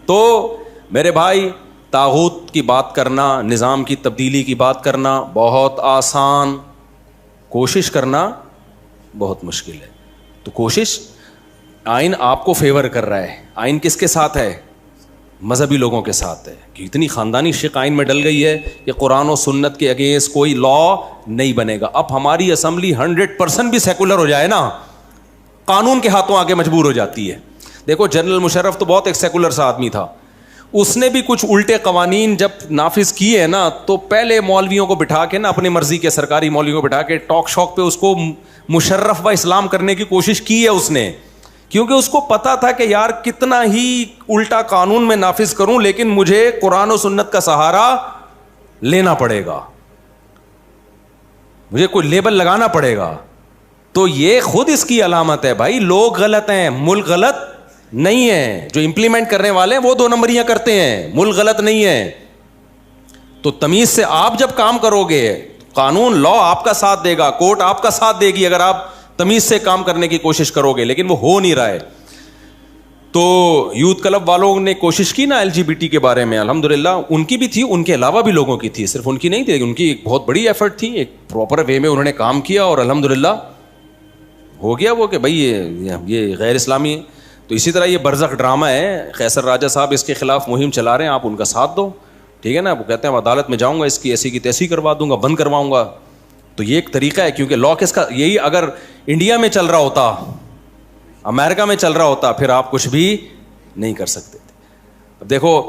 تو میرے بھائی طاغوت کی بات کرنا, نظام کی تبدیلی کی بات کرنا بہت آسان, کوشش کرنا بہت مشکل ہے. تو کوشش, آئین آپ کو فیور کر رہا ہے, آئین کس کے ساتھ ہے, مذہبی لوگوں کے ساتھ ہے, کہ اتنی خاندانی شق آئین میں ڈل گئی ہے کہ قرآن و سنت کے اگینسٹ کوئی لا نہیں بنے گا. اب ہماری اسمبلی 100% بھی سیکولر ہو جائے نا, قانون کے ہاتھوں آگے مجبور ہو جاتی ہے. دیکھو جنرل مشرف تو بہت ایک سیکولر سا آدمی تھا, اس نے بھی کچھ الٹے قوانین جب نافذ کیے ہیں نا, تو پہلے مولویوں کو بٹھا کے نا, اپنی مرضی کے سرکاری مولویوں کو بٹھا کے ٹاک شوک پہ اس کو مشرف و اسلام کرنے کی کوشش کی ہے اس نے, کیونکہ اس کو پتا تھا کہ یار کتنا ہی الٹا قانون میں نافذ کروں لیکن مجھے قرآن و سنت کا سہارا لینا پڑے گا, مجھے کوئی لیبل لگانا پڑے گا. تو یہ خود اس کی علامت ہے بھائی, لوگ غلط ہیں, ملک غلط نہیں ہے, جو امپلیمنٹ کرنے والے ہیں وہ 2 نمبریاں کرتے ہیں, ملک غلط نہیں ہے. تو تمیز سے آپ جب کام کرو گے, قانون لا آپ کا ساتھ دے گا, کورٹ آپ کا ساتھ دے گی اگر آپ تمیز سے کام کرنے کی کوشش کرو گے, لیکن وہ ہو نہیں رہا ہے. تو یوتھ کلب والوں نے کوشش کی نا LGBT کے بارے میں, الحمدللہ ان کی بھی تھی, ان کے علاوہ بھی لوگوں کی تھی, صرف ان کی نہیں تھی, ان کی ایک بہت بڑی ایفرٹ تھی, ایک پراپر وے میں انہوں نے کام کیا اور الحمدللہ ہو گیا وہ کہ بھائی یہ غیر اسلامی ہے. تو اسی طرح یہ برزخ ڈرامہ ہے, قیصر راجہ صاحب اس کے خلاف مہم چلا رہے ہیں, آپ ان کا ساتھ دو, ٹھیک ہے نا. وہ کہتے ہیں عدالت میں جاؤں گا, اس کی ایسی کی تیسی کروا دوں گا, بند کرواؤں گا. تو یہ ایک طریقہ ہے, کیونکہ لا کس کا, یہی اگر انڈیا میں چل رہا ہوتا, امریکہ میں چل رہا ہوتا, پھر آپ کچھ بھی نہیں کر سکتے تھے. اب دیکھو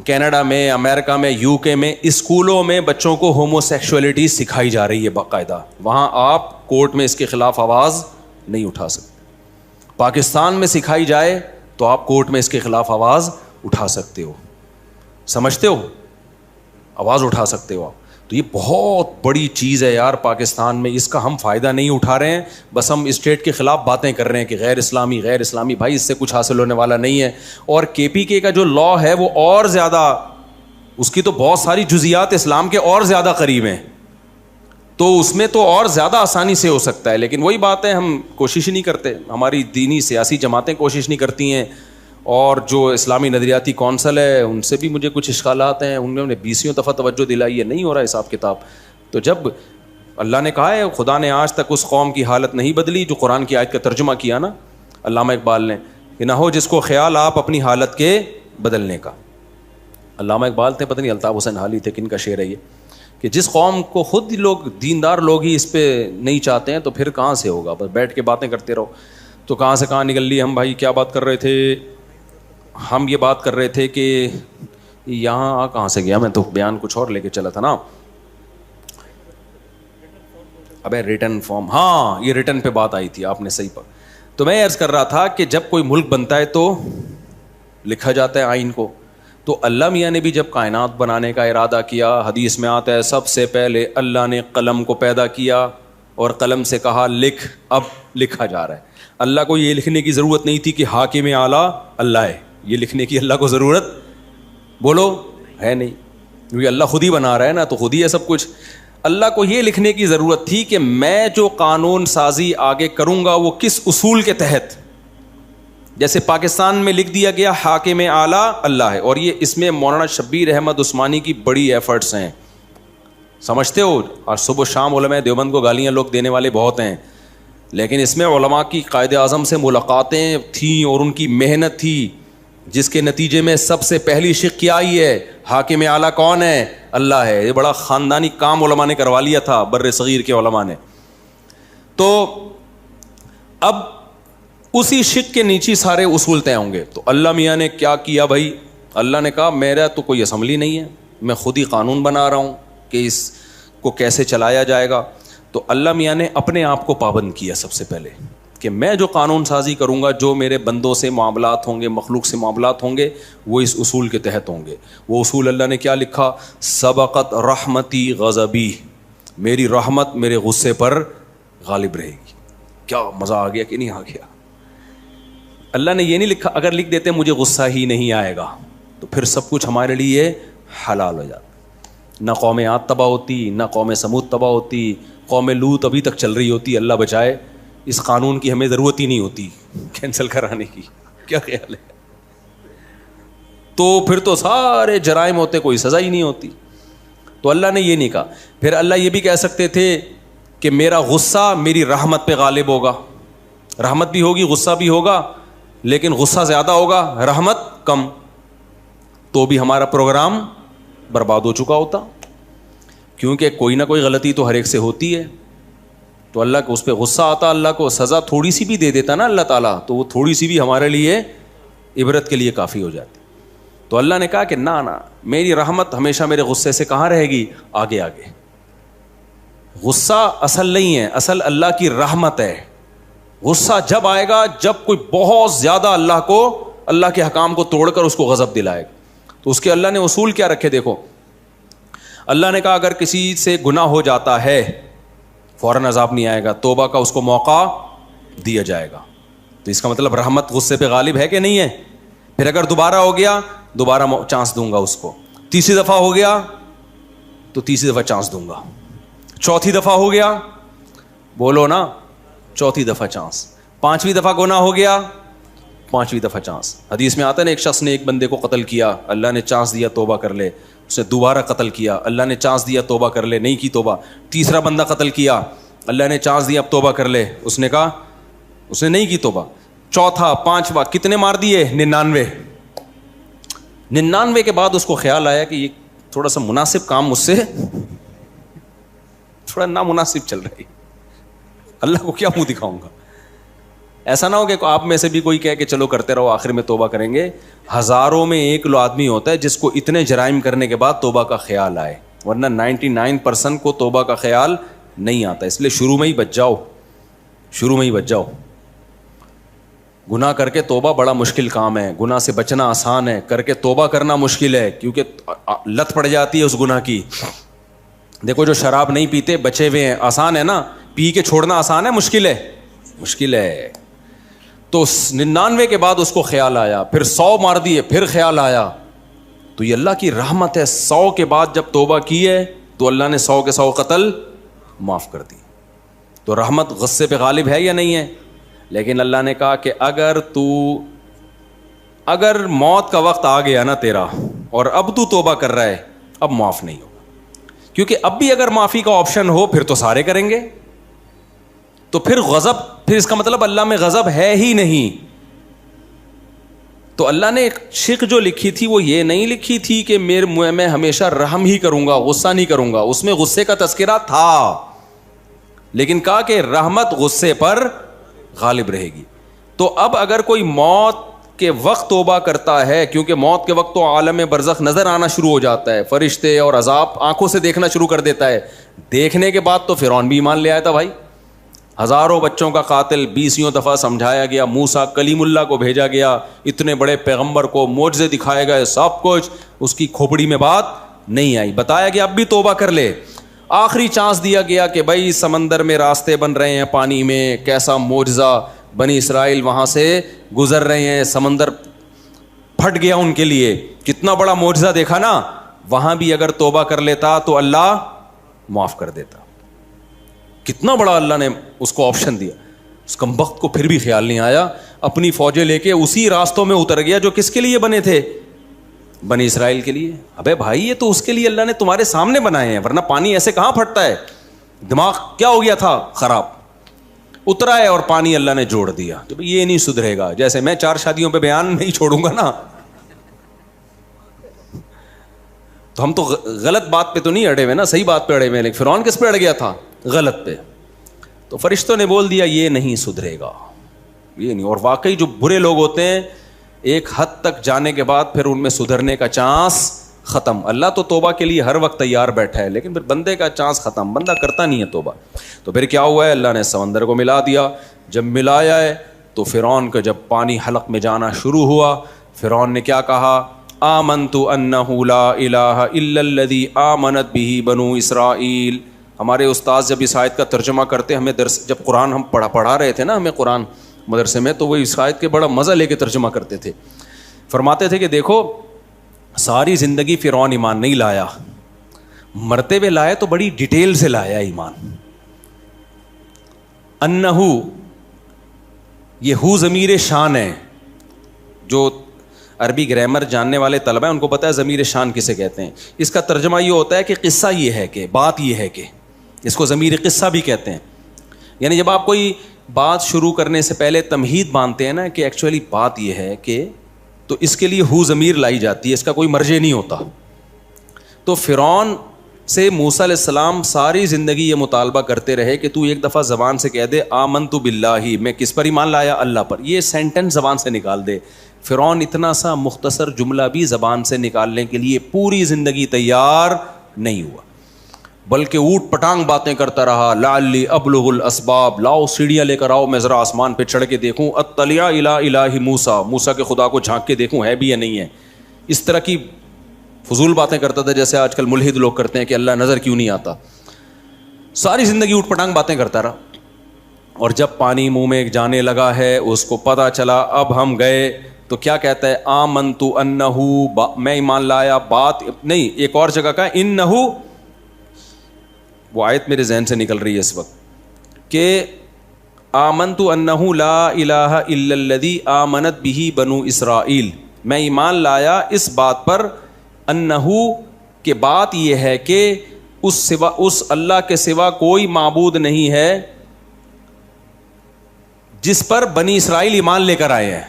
کینیڈا میں, امریکہ میں, UK میں اسکولوں میں بچوں کو ہومو سیکشولیٹی سکھائی جا رہی ہے باقاعدہ, وہاں آپ کورٹ میں اس کے خلاف آواز نہیں اٹھا سکتے. پاکستان میں سکھائی جائے تو آپ کورٹ میں اس کے خلاف آواز اٹھا سکتے ہو, سمجھتے ہو, آواز اٹھا سکتے ہو آپ. تو یہ بہت بڑی چیز ہے یار پاکستان میں, اس کا ہم فائدہ نہیں اٹھا رہے ہیں, بس ہم اسٹیٹ کے خلاف باتیں کر رہے ہیں کہ غیر اسلامی غیر اسلامی. بھائی اس سے کچھ حاصل ہونے والا نہیں ہے. اور KPK کا جو لا ہے وہ اور زیادہ, اس کی تو بہت ساری جزیات اسلام کے اور زیادہ قریب ہیں, تو اس میں تو اور زیادہ آسانی سے ہو سکتا ہے. لیکن وہی بات ہے, ہم کوشش ہی نہیں کرتے, ہماری دینی سیاسی جماعتیں کوشش نہیں کرتی ہیں, اور جو اسلامی نظریاتی کونسل ہے ان سے بھی مجھے کچھ اشکالات ہیں, انہوں نے 20 دفعہ توجہ دلائی ہے, نہیں ہو رہا حساب کتاب. تو جب اللہ نے کہا ہے خدا نے آج تک اس قوم کی حالت نہیں بدلی, جو قرآن کی آیت کا ترجمہ کیا نا علامہ اقبال نے, کہ نہ ہو جس کو خیال آپ اپنی حالت کے بدلنے کا. علامہ اقبال تھے, پتہ نہیں الطاف حسین حالی تھے, کن کا شعر ہے یہ, کہ جس قوم کو خود لوگ دیندار لوگ ہی اس پہ نہیں چاہتے ہیں تو پھر کہاں سے ہوگا, بس بیٹھ کے باتیں کرتے رہو. تو کہاں سے کہاں نکل لی ہم بھائی, کیا بات کر رہے تھے ہم, یہ بات کر رہے تھے کہ یہاں کہاں سے گیا میں, تو بیان کچھ اور لے کے چلا تھا نا. ابے ریٹن فارم, ہاں یہ ریٹن پہ بات آئی تھی, آپ نے صحیح پکڑا. تو میں عرض کر رہا تھا کہ جب کوئی ملک بنتا ہے تو لکھا جاتا ہے آئین کو. تو اللہ میاں نے بھی جب کائنات بنانے کا ارادہ کیا, حدیث میں آتا ہے سب سے پہلے اللہ نے قلم کو پیدا کیا اور قلم سے کہا لکھ, اب لکھا جا رہا ہے. اللہ کو یہ لکھنے کی ضرورت نہیں تھی کہ حاکم اعلیٰ اللہ ہے, یہ لکھنے کی اللہ کو ضرورت بولو ہے نہیں, کیونکہ اللہ خود ہی بنا رہا ہے نا, تو خود ہی ہے سب کچھ. اللہ کو یہ لکھنے کی ضرورت تھی کہ میں جو قانون سازی آگے کروں گا وہ کس اصول کے تحت. جیسے پاکستان میں لکھ دیا گیا حاکم اعلیٰ اللہ ہے, اور یہ اس میں مولانا شبیر احمد عثمانی کی بڑی ایفرٹس ہیں, سمجھتے ہو. اور صبح و شام علماء دیوبند کو گالیاں لوگ دینے والے بہت ہیں, لیکن اس میں علماء کی قائد اعظم سے ملاقاتیں تھیں اور ان کی محنت تھی. جس کے نتیجے میں سب سے پہلی شق کیا آئی ہے؟ حاکم اعلیٰ کون ہے؟ اللہ ہے. یہ بڑا خاندانی کام علماء نے کروا لیا تھا، بر صغیر کے علماء نے. تو اب اسی شق کے نیچے سارے اصول طے ہوں گے. تو اللہ میاں نے کیا کیا بھائی؟ اللہ نے کہا میرا تو کوئی اسمبلی نہیں ہے، میں خود ہی قانون بنا رہا ہوں کہ اس کو کیسے چلایا جائے گا. تو اللہ میاں نے اپنے آپ کو پابند کیا سب سے پہلے کہ میں جو قانون سازی کروں گا، جو میرے بندوں سے معاملات ہوں گے، مخلوق سے معاملات ہوں گے، وہ اس اصول کے تحت ہوں گے. وہ اصول اللہ نے کیا لکھا؟ سبقت رحمتی غضبی، میری رحمت میرے غصے پر غالب رہے گی. کیا مزہ آ گیا کہ نہیں آ گیا؟ اللہ نے یہ نہیں لکھا، اگر لکھ دیتے مجھے غصہ ہی نہیں آئے گا تو پھر سب کچھ ہمارے لیے حلال ہو جاتا. نہ قوم عاد تباہ ہوتی، نہ قوم سمود تباہ ہوتی، قوم لوط ابھی تک چل رہی ہوتی. اللہ بچائے، اس قانون کی ہمیں ضرورت ہی نہیں ہوتی کینسل کرانے کی. کیا خیال ہے؟ تو پھر تو سارے جرائم ہوتے، کوئی سزا ہی نہیں ہوتی. تو اللہ نے یہ نہیں کہا. پھر اللہ یہ بھی کہہ سکتے تھے کہ میرا غصہ میری رحمت پہ غالب ہوگا. رحمت بھی ہوگی، غصہ بھی ہوگا، لیکن غصہ زیادہ ہوگا، رحمت کم. تو بھی ہمارا پروگرام برباد ہو چکا ہوتا، کیونکہ کوئی نہ کوئی غلطی تو ہر ایک سے ہوتی ہے. تو اللہ کو اس پہ غصہ آتا، اللہ کو سزا تھوڑی سی بھی دے دیتا نا اللہ تعالیٰ، تو وہ تھوڑی سی بھی ہمارے لیے عبرت کے لیے کافی ہو جاتی. تو اللہ نے کہا کہ نہ میری رحمت ہمیشہ میرے غصے سے کہاں رہے گی؟ آگے آگے. غصہ اصل نہیں ہے، اصل اللہ کی رحمت ہے. غصہ جب آئے گا جب کوئی بہت زیادہ اللہ کے حکام کو توڑ کر اس کو غضب دلائے گا. تو اس کے اللہ نے اصول کیا رکھے؟ دیکھو، اللہ نے کہا اگر کسی سے گناہ ہو جاتا ہے فوراً عذاب نہیں آئے گا، توبہ کا اس کو موقع دیا جائے گا. تو اس کا مطلب رحمت غصے پہ غالب ہے کہ نہیں ہے؟ پھر اگر دوبارہ ہو گیا، دوبارہ چانس دوں گا اس کو. تیسری دفعہ ہو گیا تو تیسری دفعہ چانس دوں گا. چوتھی دفعہ ہو گیا، بولو نا، چوتھی دفعہ چانس. پانچویں دفعہ گناہ ہو گیا، پانچویں دفعہ چانس. حدیث میں آتا ہے نا، ایک شخص نے ایک بندے کو قتل کیا، اللہ نے چانس دیا توبہ کر لے. اس نے دوبارہ قتل کیا، اللہ نے چانس دیا توبہ کر لے، نہیں کی توبہ. تیسرا بندہ قتل کیا، اللہ نے چانس دیا اب توبہ کر لے، اس نے کہا، اس نے نہیں کی توبہ. چوتھا، پانچواں، کتنے مار دیے؟ 99. 99 کے بعد اس کو خیال آیا کہ یہ تھوڑا سا مناسب کام مجھ سے تھوڑا نامناسب چل رہی، اللہ کو کیا منہ دکھاؤں گا. ایسا نہ ہو کہ آپ میں سے بھی کوئی کہے کہ چلو کرتے رہو، آخر میں توبہ کریں گے. ہزاروں میں ایک آدمی ہوتا ہے جس کو اتنے جرائم کرنے کے بعد توبہ کا خیال آئے، ورنہ 99% کو توبہ کا خیال نہیں آتا. اس لیے شروع میں ہی بچ جاؤ، شروع میں ہی بچ جاؤ. گناہ کر کے توبہ بڑا مشکل کام ہے، گناہ سے بچنا آسان ہے، کر کے توبہ کرنا مشکل ہے، کیونکہ لت پڑ جاتی ہے اس گناہ کی. دیکھو جو شراب نہیں پیتے بچے ہوئے ہیں، آسان ہے نا، پی کے چھوڑنا آسان ہے، مشکل ہے؟ مشکل ہے. تو 99 کے بعد اس کو خیال آیا، پھر 100 مار دیے، پھر خیال آیا. تو یہ اللہ کی رحمت ہے، 100 کے بعد جب توبہ کی ہے تو اللہ نے 100 کے 100 قتل معاف کر دی. تو رحمت غصے پہ غالب ہے یا نہیں ہے؟ لیکن اللہ نے کہا کہ اگر موت کا وقت آ گیا نا تیرا اور اب تو توبہ کر رہا ہے، اب معاف نہیں ہوگا. کیونکہ اب بھی اگر معافی کا آپشن ہو پھر تو سارے کریں گے. تو پھر غضب، پھر اس کا مطلب اللہ میں غضب ہے ہی نہیں. تو اللہ نے ایک شق جو لکھی تھی وہ یہ نہیں لکھی تھی کہ میں ہمیشہ رحم ہی کروں گا، غصہ نہیں کروں گا. اس میں غصے کا تذکرہ تھا، لیکن کہا کہ رحمت غصے پر غالب رہے گی. تو اب اگر کوئی موت کے وقت توبہ کرتا ہے، کیونکہ موت کے وقت تو عالم برزخ نظر آنا شروع ہو جاتا ہے، فرشتے اور عذاب آنکھوں سے دیکھنا شروع کر دیتا ہے. دیکھنے کے بعد تو فرعون بھی ایمان لے آیا تھا بھائی. ہزاروں بچوں کا قاتل 20 دفعہ سمجھایا گیا، موسیٰ کلیم اللہ کو بھیجا گیا، اتنے بڑے پیغمبر کو معجزے دکھائے گئے، سب کچھ، اس کی کھوپڑی میں بات نہیں آئی. بتایا گیا اب بھی توبہ کر لے. آخری چانس دیا گیا کہ بھائی سمندر میں راستے بن رہے ہیں، پانی میں، کیسا معجزہ، بنی اسرائیل وہاں سے گزر رہے ہیں، سمندر پھٹ گیا ان کے لیے، کتنا بڑا معجزہ دیکھا نا. وہاں بھی اگر توبہ کر لیتا تو اللہ معاف کر دیتا. کتنا بڑا اللہ نے اس کو آپشن دیا. اس کمبخت کو پھر بھی خیال نہیں آیا، اپنی فوجیں لے کے اسی راستوں میں اتر گیا جو کس کے لیے بنے تھے؟ بنی اسرائیل کے لیے. ابے بھائی یہ تو اس کے لیے اللہ نے تمہارے سامنے بنائے ہیں، ورنہ پانی ایسے کہاں پھٹتا ہے؟ دماغ کیا ہو گیا تھا؟ خراب. اترا ہے اور پانی اللہ نے جوڑ دیا. تو یہ نہیں سدھرے گا. جیسے میں 4 شادیوں پہ بیان نہیں چھوڑوں گا نا، تو ہم تو غلط بات پہ تو نہیں اڑے ہوئے نا, صحیح بات پہ اڑے ہوئے, لیکن فرعون کس پہ اڑ گیا تھا؟ غلط پہ. تو فرشتوں نے بول دیا یہ نہیں سدھرے گا, یہ نہیں. اور واقعی جو برے لوگ ہوتے ہیں ایک حد تک جانے کے بعد پھر ان میں سدھرنے کا چانس ختم. اللہ تو توبہ کے لیے ہر وقت تیار بیٹھا ہے, لیکن پھر بندے کا چانس ختم, بندہ کرتا نہیں ہے توبہ. تو پھر کیا ہوا ہے, اللہ نے سمندر کو ملا دیا. جب ملایا ہے تو فرعون کا جب پانی حلق میں جانا شروع ہوا, فرعون نے کیا کہا, آمنت انہ لا الہ الا الذی آمنت بہ بنو اسرائیل. ہمارے استاد جب اس آیت کا ترجمہ کرتے, ہمیں درس جب قرآن ہم پڑھا رہے تھے نا ہمیں قرآن مدرسے میں, تو وہ اس آیت کے بڑا مزہ لے کے ترجمہ کرتے تھے. فرماتے تھے کہ دیکھو ساری زندگی فرعون ایمان نہیں لایا, مرتے ہوئے لایا تو بڑی ڈیٹیل سے لایا ایمان. انہو, یہ ہو ضمیر شان ہے. جو عربی گرامر جاننے والے طلبہ ہیں ان کو پتہ ہے ضمیر شان کسے کہتے ہیں. اس کا ترجمہ یہ ہوتا ہے کہ قصہ یہ ہے, کہ بات یہ ہے, کہ اس کو ضمیر قصہ بھی کہتے ہیں. یعنی جب آپ کوئی بات شروع کرنے سے پہلے تمہید باندھتے ہیں نا کہ ایکچولی بات یہ ہے کہ, تو اس کے لیے ہو ضمیر لائی جاتی ہے, اس کا کوئی مرجع نہیں ہوتا. تو فرعون سے موسیٰ علیہ السلام ساری زندگی یہ مطالبہ کرتے رہے کہ تو ایک دفعہ زبان سے کہہ دے آمنت باللہ, میں کس پر ایمان لایا, اللہ پر. یہ سینٹنس زبان سے نکال دے. فرعون اتنا سا مختصر جملہ بھی زبان سے نکالنے کے لیے پوری زندگی تیار نہیں ہوا, بلکہ اوٹ پٹانگ باتیں کرتا رہا. لعلی ابلغ الاسباب, لاؤ سیڑھیاں لے کر آؤ, میں ذرا آسمان پہ چڑھ کے دیکھوں. اطلع الی الہ موسیٰ, موسیٰ کے خدا کو جھانک کے دیکھوں ہے بھی یا نہیں ہے. اس طرح کی فضول باتیں کرتا تھا جیسے آج کل ملحد لوگ کرتے ہیں کہ اللہ نظر کیوں نہیں آتا. ساری زندگی اوٹ پٹانگ باتیں کرتا رہا. اور جب پانی منہ میں جانے لگا ہے, اس کو پتہ چلا اب ہم گئے, تو کیا کہتا ہے, آمنت انہو, میں ایمان لایا. بات نہیں, ایک اور جگہ کا انہو, وہ آیت میرے ذہن سے نکل رہی ہے اس وقت, کہ آمنت انہو لا الہ الا الذی آمنت بہ بنو اسرائیل, میں ایمان لایا اس بات پر, انہو کہ بات یہ ہے کہ اس اللہ کے سوا کوئی معبود نہیں ہے جس پر بنی اسرائیل ایمان لے کر آئے ہیں.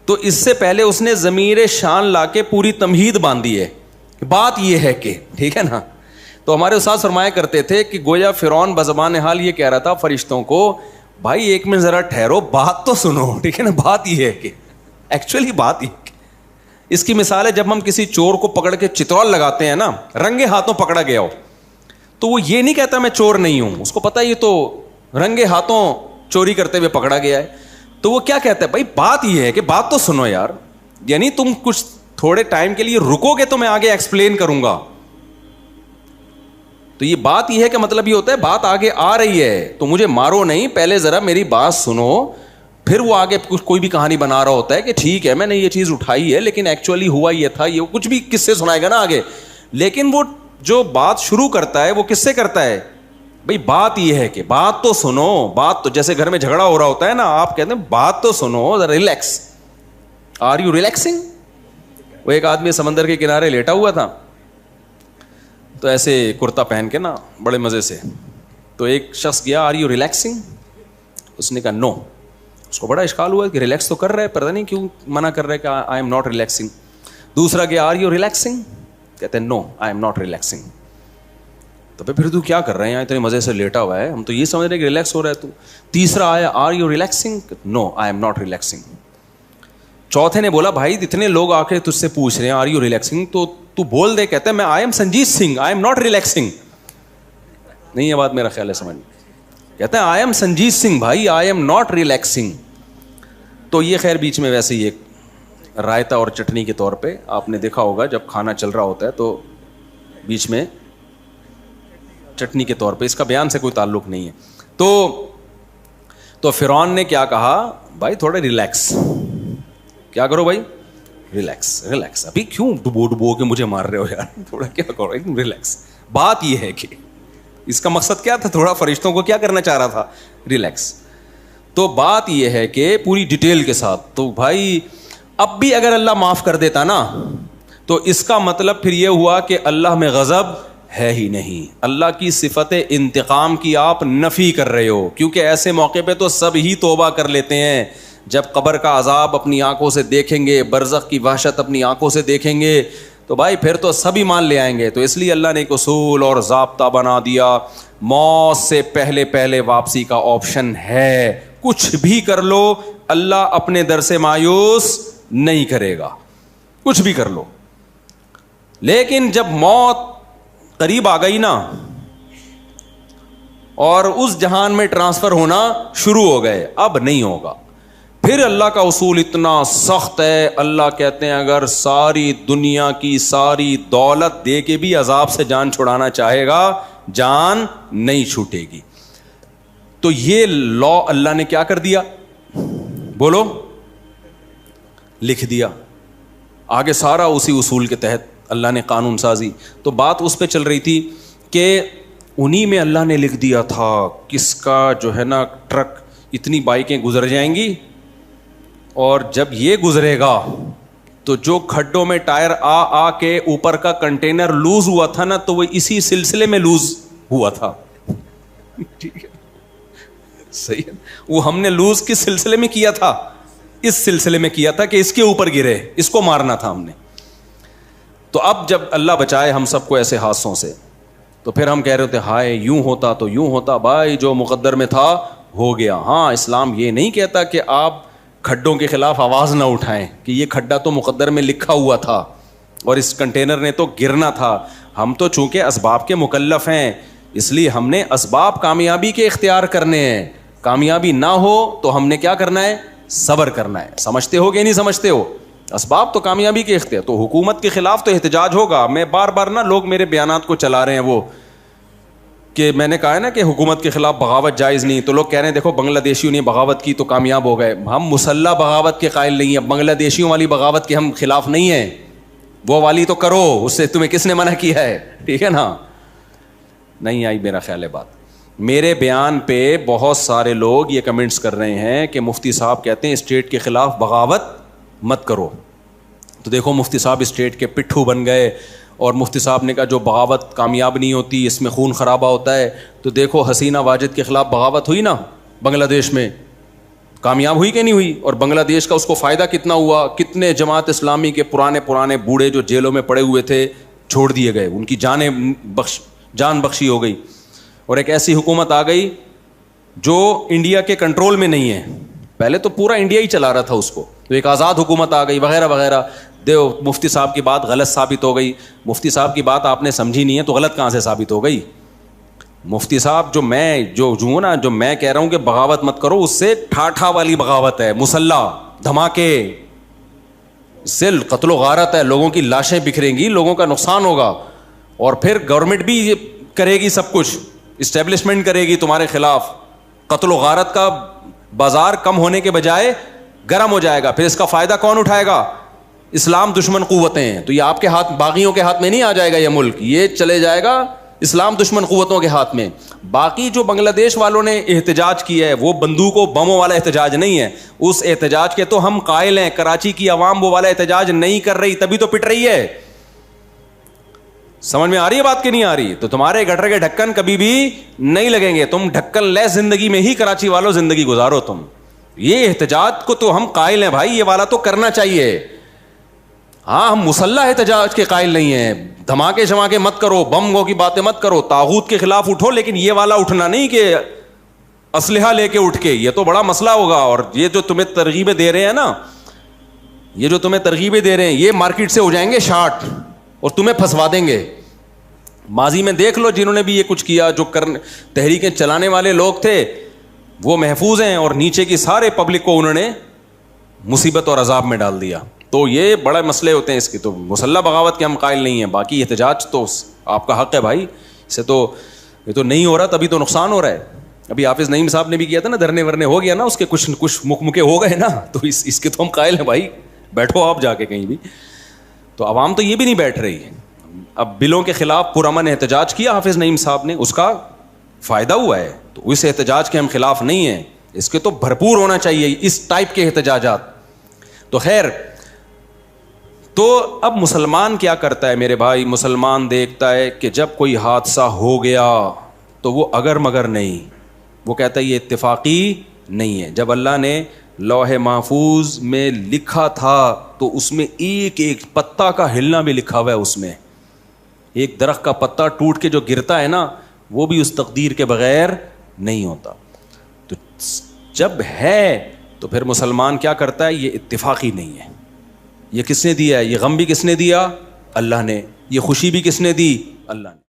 تو اس سے پہلے اس نے ضمیر شان لا کے پوری تمہید باندھی ہے, بات یہ ہے کہ, ٹھیک ہے نا. تو ہمارے استاد فرمایا کرتے تھے کہ گویا فرعون بزبان حال یہ کہہ رہا تھا فرشتوں کو, بھائی ایک منٹ ذرا ٹھہرو, بات تو سنو, ٹھیک ہے نا. بات یہ ہے کہ ایکچولی بات یہ ہے. اس کی مثال ہے جب ہم کسی چور کو پکڑ کے چترول لگاتے ہیں نا, رنگے ہاتھوں پکڑا گیا ہو, تو وہ یہ نہیں کہتا میں چور نہیں ہوں, اس کو پتا یہ تو رنگے ہاتھوں چوری کرتے ہوئے پکڑا گیا ہے. تو وہ کیا کہتا ہے, بھائی بات یہ ہے کہ بات تو سنو یار, یعنی تم کچھ تھوڑے ٹائم کے لیے رکو گے تو میں آگے ایکسپلین کروں گا. تو یہ بات یہ ہے کہ مطلب یہ ہوتا ہے بات آگے آ رہی ہے, تو مجھے مارو نہیں, پہلے ذرا میری بات سنو. پھر وہ آگے کوئی بھی کہانی بنا رہا ہوتا ہے کہ ٹھیک ہے میں نے یہ چیز اٹھائی ہے لیکن ایکچولی ہوا یہ تھا, یہ کچھ بھی کس سے سنائے گا نا آگے. لیکن وہ جو بات شروع کرتا ہے وہ کس سے کرتا ہے, بھئی بات یہ ہے کہ بات تو سنو. بات تو جیسے گھر میں جھگڑا ہو رہا ہوتا ہے نا, آپ کہتے ہیں بات تو سنو, ریلیکس. Are you relaxing. وہ ایک آدمی سمندر کے کنارے لیٹا ہوا تھا, تو ایسے کرتا پہن کے نا بڑے مزے سے, تو ایک شخص گیا, آر یو ریلیکسنگ. اس نے کہا نو. اس کو بڑا اشکال ہوا کہ ریلیکس تو کر رہا ہے, پتہ نہیں کیوں منع کر رہا ہے کہ آئی ایم ناٹ ریلیکسنگ. دوسرا گیا, آر یو ریلیکسنگ. کہتے ہیں نو آئی ایم ناٹ ریلیکسنگ. تو پھر تو کیا کر رہے ہیں, اتنے مزے سے لیٹا ہوا ہے, ہم تو یہ سمجھ رہے ہیں کہ ریلیکس ہو رہا ہے تو. تیسرا آیا, are you relaxing. No I am not relaxing. چوتھے نے بولا, بھائی اتنے لوگ آ کے تجھ سے پوچھ رہے ہیں آر یو ریلیکسنگ, تو بول دے. کہتے ہیں میں I am Sanjeet Singh, I am not relaxing. نہیں یہ بات میرا خیال ہے سمجھ. کہتے ہیں آئی ایم سنجیت سنگھ بھائی, آئی ایم ناٹ ریلیکسنگ. تو یہ خیر بیچ میں ویسے ہی ایک رائتا اور چٹنی کے طور پہ آپ نے دیکھا ہوگا, جب کھانا چل رہا ہوتا ہے تو بیچ میں چٹنی کے طور پہ, اس کا بیان سے کوئی تعلق نہیں ہے. تو فرعون نے کیا کہا, بھائی تھوڑا ریلیکس. کیا کرو بھائی, ریلیکس. ریلیکس. ابھی کیوں ڈبو کے مجھے مار رہے ہو یار, تھوڑا کیا کرو, ایک ریلیکس. بات یہ ہے کہ اس کا مقصد کیا تھا, تھوڑا فرشتوں کو کیا کرنا چاہ رہا تھا, ریلیکس. تو بات یہ ہے کہ پوری ڈیٹیل کے ساتھ. تو بھائی اب بھی اگر اللہ معاف کر دیتا نا, تو اس کا مطلب پھر یہ ہوا کہ اللہ میں غضب ہے ہی نہیں. اللہ کی صفت انتقام کی آپ نفی کر رہے ہو, کیونکہ ایسے موقع پہ تو سب ہی توبہ کر لیتے ہیں. جب قبر کا عذاب اپنی آنکھوں سے دیکھیں گے, برزخ کی وحشت اپنی آنکھوں سے دیکھیں گے, تو بھائی پھر تو سب ایمان لے آئیں گے. تو اس لیے اللہ نے ایک اصول اور ضابطہ بنا دیا, موت سے پہلے پہلے واپسی کا آپشن ہے. کچھ بھی کر لو اللہ اپنے در سے مایوس نہیں کرے گا, کچھ بھی کر لو. لیکن جب موت قریب آ گئی نا اور اس جہان میں ٹرانسفر ہونا شروع ہو گئے, اب نہیں ہوگا. پھر اللہ کا اصول اتنا سخت ہے, اللہ کہتے ہیں اگر ساری دنیا کی ساری دولت دے کے بھی عذاب سے جان چھڑانا چاہے گا جان نہیں چھوٹے گی. تو یہ لا اللہ نے کیا کر دیا, بولو, لکھ دیا. آگے سارا اسی اصول کے تحت اللہ نے قانون سازی. تو بات اس پہ چل رہی تھی کہ انہی میں اللہ نے لکھ دیا تھا کس کا جو ہے نا ٹرک اتنی بائکیں گزر جائیں گی, اور جب یہ گزرے گا تو جو کھڈوں میں ٹائر آ کے اوپر کا کنٹینر لوز ہوا تھا نا, تو وہ اسی سلسلے میں لوز ہوا تھا. ٹھیک ہے, صحیح ہے. وہ ہم نے لوز کس سلسلے میں کیا تھا, اس سلسلے میں کیا تھا کہ اس کے اوپر گرے, اس کو مارنا تھا ہم نے. تو اب جب اللہ بچائے ہم سب کو ایسے حادثوں سے, تو پھر ہم کہہ رہے ہوتے ہائے یوں ہوتا تو یوں ہوتا. بھائی جو مقدر میں تھا ہو گیا. ہاں اسلام یہ نہیں کہتا کہ آپ کھڈوں کے خلاف آواز نہ اٹھائیں کہ یہ کھڈا تو مقدر میں لکھا ہوا تھا اور اس کنٹینر نے تو گرنا تھا. ہم تو چونکہ اسباب کے مکلف ہیں اس لیے ہم نے اسباب کامیابی کے اختیار کرنے ہیں. کامیابی نہ ہو تو ہم نے کیا کرنا ہے, صبر کرنا ہے. سمجھتے ہو کہ نہیں سمجھتے ہو, اسباب تو کامیابی کے اختیار. تو حکومت کے خلاف تو احتجاج ہوگا. میں بار بار نا لوگ میرے بیانات کو چلا رہے ہیں وہ کہ میں نے کہا ہے نا کہ حکومت کے خلاف بغاوت جائز نہیں, تو لوگ کہہ رہے ہیں دیکھو بنگلہ دیشیوں نے بغاوت کی تو کامیاب ہو گئے. ہم مسلح بغاوت کے قائل نہیں ہیں, بنگلہ دیشیوں والی بغاوت کے ہم خلاف نہیں ہیں. وہ والی تو کرو, اس سے تمہیں کس نے منع کیا ہے, ٹھیک ہے نا. نہیں آئی میرا خیال ہے بات. میرے بیان پہ بہت سارے لوگ یہ کمنٹس کر رہے ہیں کہ مفتی صاحب کہتے ہیں اسٹیٹ کے خلاف بغاوت مت کرو. تو دیکھو مفتی صاحب اسٹیٹ کے پٹھو بن گئے, اور مفتی صاحب نے کہا جو بغاوت کامیاب نہیں ہوتی اس میں خون خرابہ ہوتا ہے. تو دیکھو حسینہ واجد کے خلاف بغاوت ہوئی نا بنگلہ دیش میں, کامیاب ہوئی کہ نہیں ہوئی, اور بنگلہ دیش کا اس کو فائدہ کتنا ہوا. کتنے جماعت اسلامی کے پرانے بوڑھے جو جیلوں میں پڑے ہوئے تھے چھوڑ دیے گئے, ان کی جان بخشی ہو گئی. اور ایک ایسی حکومت آ گئی جو انڈیا کے کنٹرول میں نہیں ہے. پہلے تو پورا انڈیا ہی چلا رہا تھا اس کو, تو ایک آزاد حکومت آ گئی وغیرہ وغیرہ. دیو مفتی صاحب کی بات غلط ثابت ہو گئی. مفتی صاحب کی بات آپ نے سمجھی نہیں ہے تو غلط کہاں سے ثابت ہو گئی. مفتی صاحب جو میں کہہ رہا ہوں کہ بغاوت مت کرو, اس سے ٹھاٹھا والی بغاوت ہے, مسلح دھماکے سے قتل و غارت ہے. لوگوں کی لاشیں بکھریں گی, لوگوں کا نقصان ہوگا, اور پھر گورنمنٹ بھی کرے گی سب کچھ, اسٹیبلشمنٹ کرے گی تمہارے خلاف. قتل و غارت کا بازار کم ہونے کے بجائے گرم ہو جائے گا. پھر اس کا فائدہ کون اٹھائے گا, اسلام دشمن قوتیں ہیں. تو یہ آپ کے ہاتھ, باغیوں کے ہاتھ میں نہیں آ جائے گا یہ ملک, یہ چلے جائے گا اسلام دشمن قوتوں کے ہاتھ میں. باقی جو بنگلہ دیش والوں نے احتجاج کیا ہے وہ بندوق و بموں والا احتجاج نہیں ہے. اس احتجاج کے تو ہم قائل ہیں. کراچی کی عوام وہ والا احتجاج نہیں کر رہی, تبھی تو پٹ رہی ہے. سمجھ میں آ رہی ہے بات کہ نہیں آ رہی؟ تو تمہارے گٹر کے ڈھکن کبھی بھی نہیں لگیں گے. تم ڈھکن لے زندگی میں ہی کراچی والوں زندگی گزارو. تم یہ احتجاج کو تو ہم قائل ہیں بھائی, یہ والا تو کرنا چاہیے. ہاں ہم مسلح احتجاج کے قائل نہیں ہیں. دھماکے شماکے مت کرو, بم کی باتیں مت کرو, طاغوت کے خلاف اٹھو, لیکن یہ والا اٹھنا نہیں کہ اسلحہ لے کے اٹھ کے. یہ تو بڑا مسئلہ ہوگا. اور یہ جو تمہیں ترغیبیں دے رہے ہیں نا, یہ مارکیٹ سے ہو جائیں گے شارٹ اور تمہیں پھنسوا دیں گے. ماضی میں دیکھ لو جنہوں نے بھی یہ کچھ کیا, جو تحریکیں چلانے والے لوگ تھے وہ محفوظ ہیں, اور نیچے کی سارے پبلک کو انہوں نے مصیبت اور عذاب میں ڈال دیا. تو یہ بڑے مسئلے ہوتے ہیں اس کی. تو مسلح بغاوت کے ہم قائل نہیں ہیں. باقی احتجاج تو آپ کا حق ہے بھائی, اسے تو یہ تو نہیں ہو رہا تبھی تو نقصان ہو رہا ہے. ابھی حافظ نعیم صاحب نے بھی کیا تھا نا, دھرنے ورنے ہو گیا نا, اس کے کچھ مکے ہو گئے نا, تو اس کے تو ہم قائل ہیں بھائی. بیٹھو آپ جا کے کہیں بھی. تو عوام تو یہ بھی نہیں بیٹھ رہی. اب بلوں کے خلاف پرامن احتجاج کیا حافظ نعیم صاحب نے, اس کا فائدہ ہوا ہے. تو اس احتجاج کے ہم خلاف نہیں ہیں, اس کے تو بھرپور ہونا چاہیے اس ٹائپ کے احتجاجات. تو خیر, تو اب مسلمان کیا کرتا ہے میرے بھائی؟ مسلمان دیکھتا ہے کہ جب کوئی حادثہ ہو گیا تو وہ اگر مگر نہیں, وہ کہتا ہے یہ اتفاقی نہیں ہے. جب اللہ نے لوح محفوظ میں لکھا تھا تو اس میں ایک ایک پتا کا ہلنا بھی لکھا ہوا ہے. اس میں ایک درخت کا پتا ٹوٹ کے جو گرتا ہے نا وہ بھی اس تقدیر کے بغیر نہیں ہوتا. تو جب ہے تو پھر مسلمان کیا کرتا ہے؟ یہ اتفاقی نہیں ہے. یہ کس نے دیا ہے؟ یہ غم بھی کس نے دیا؟ اللہ نے. یہ خوشی بھی کس نے دی؟ اللہ نے.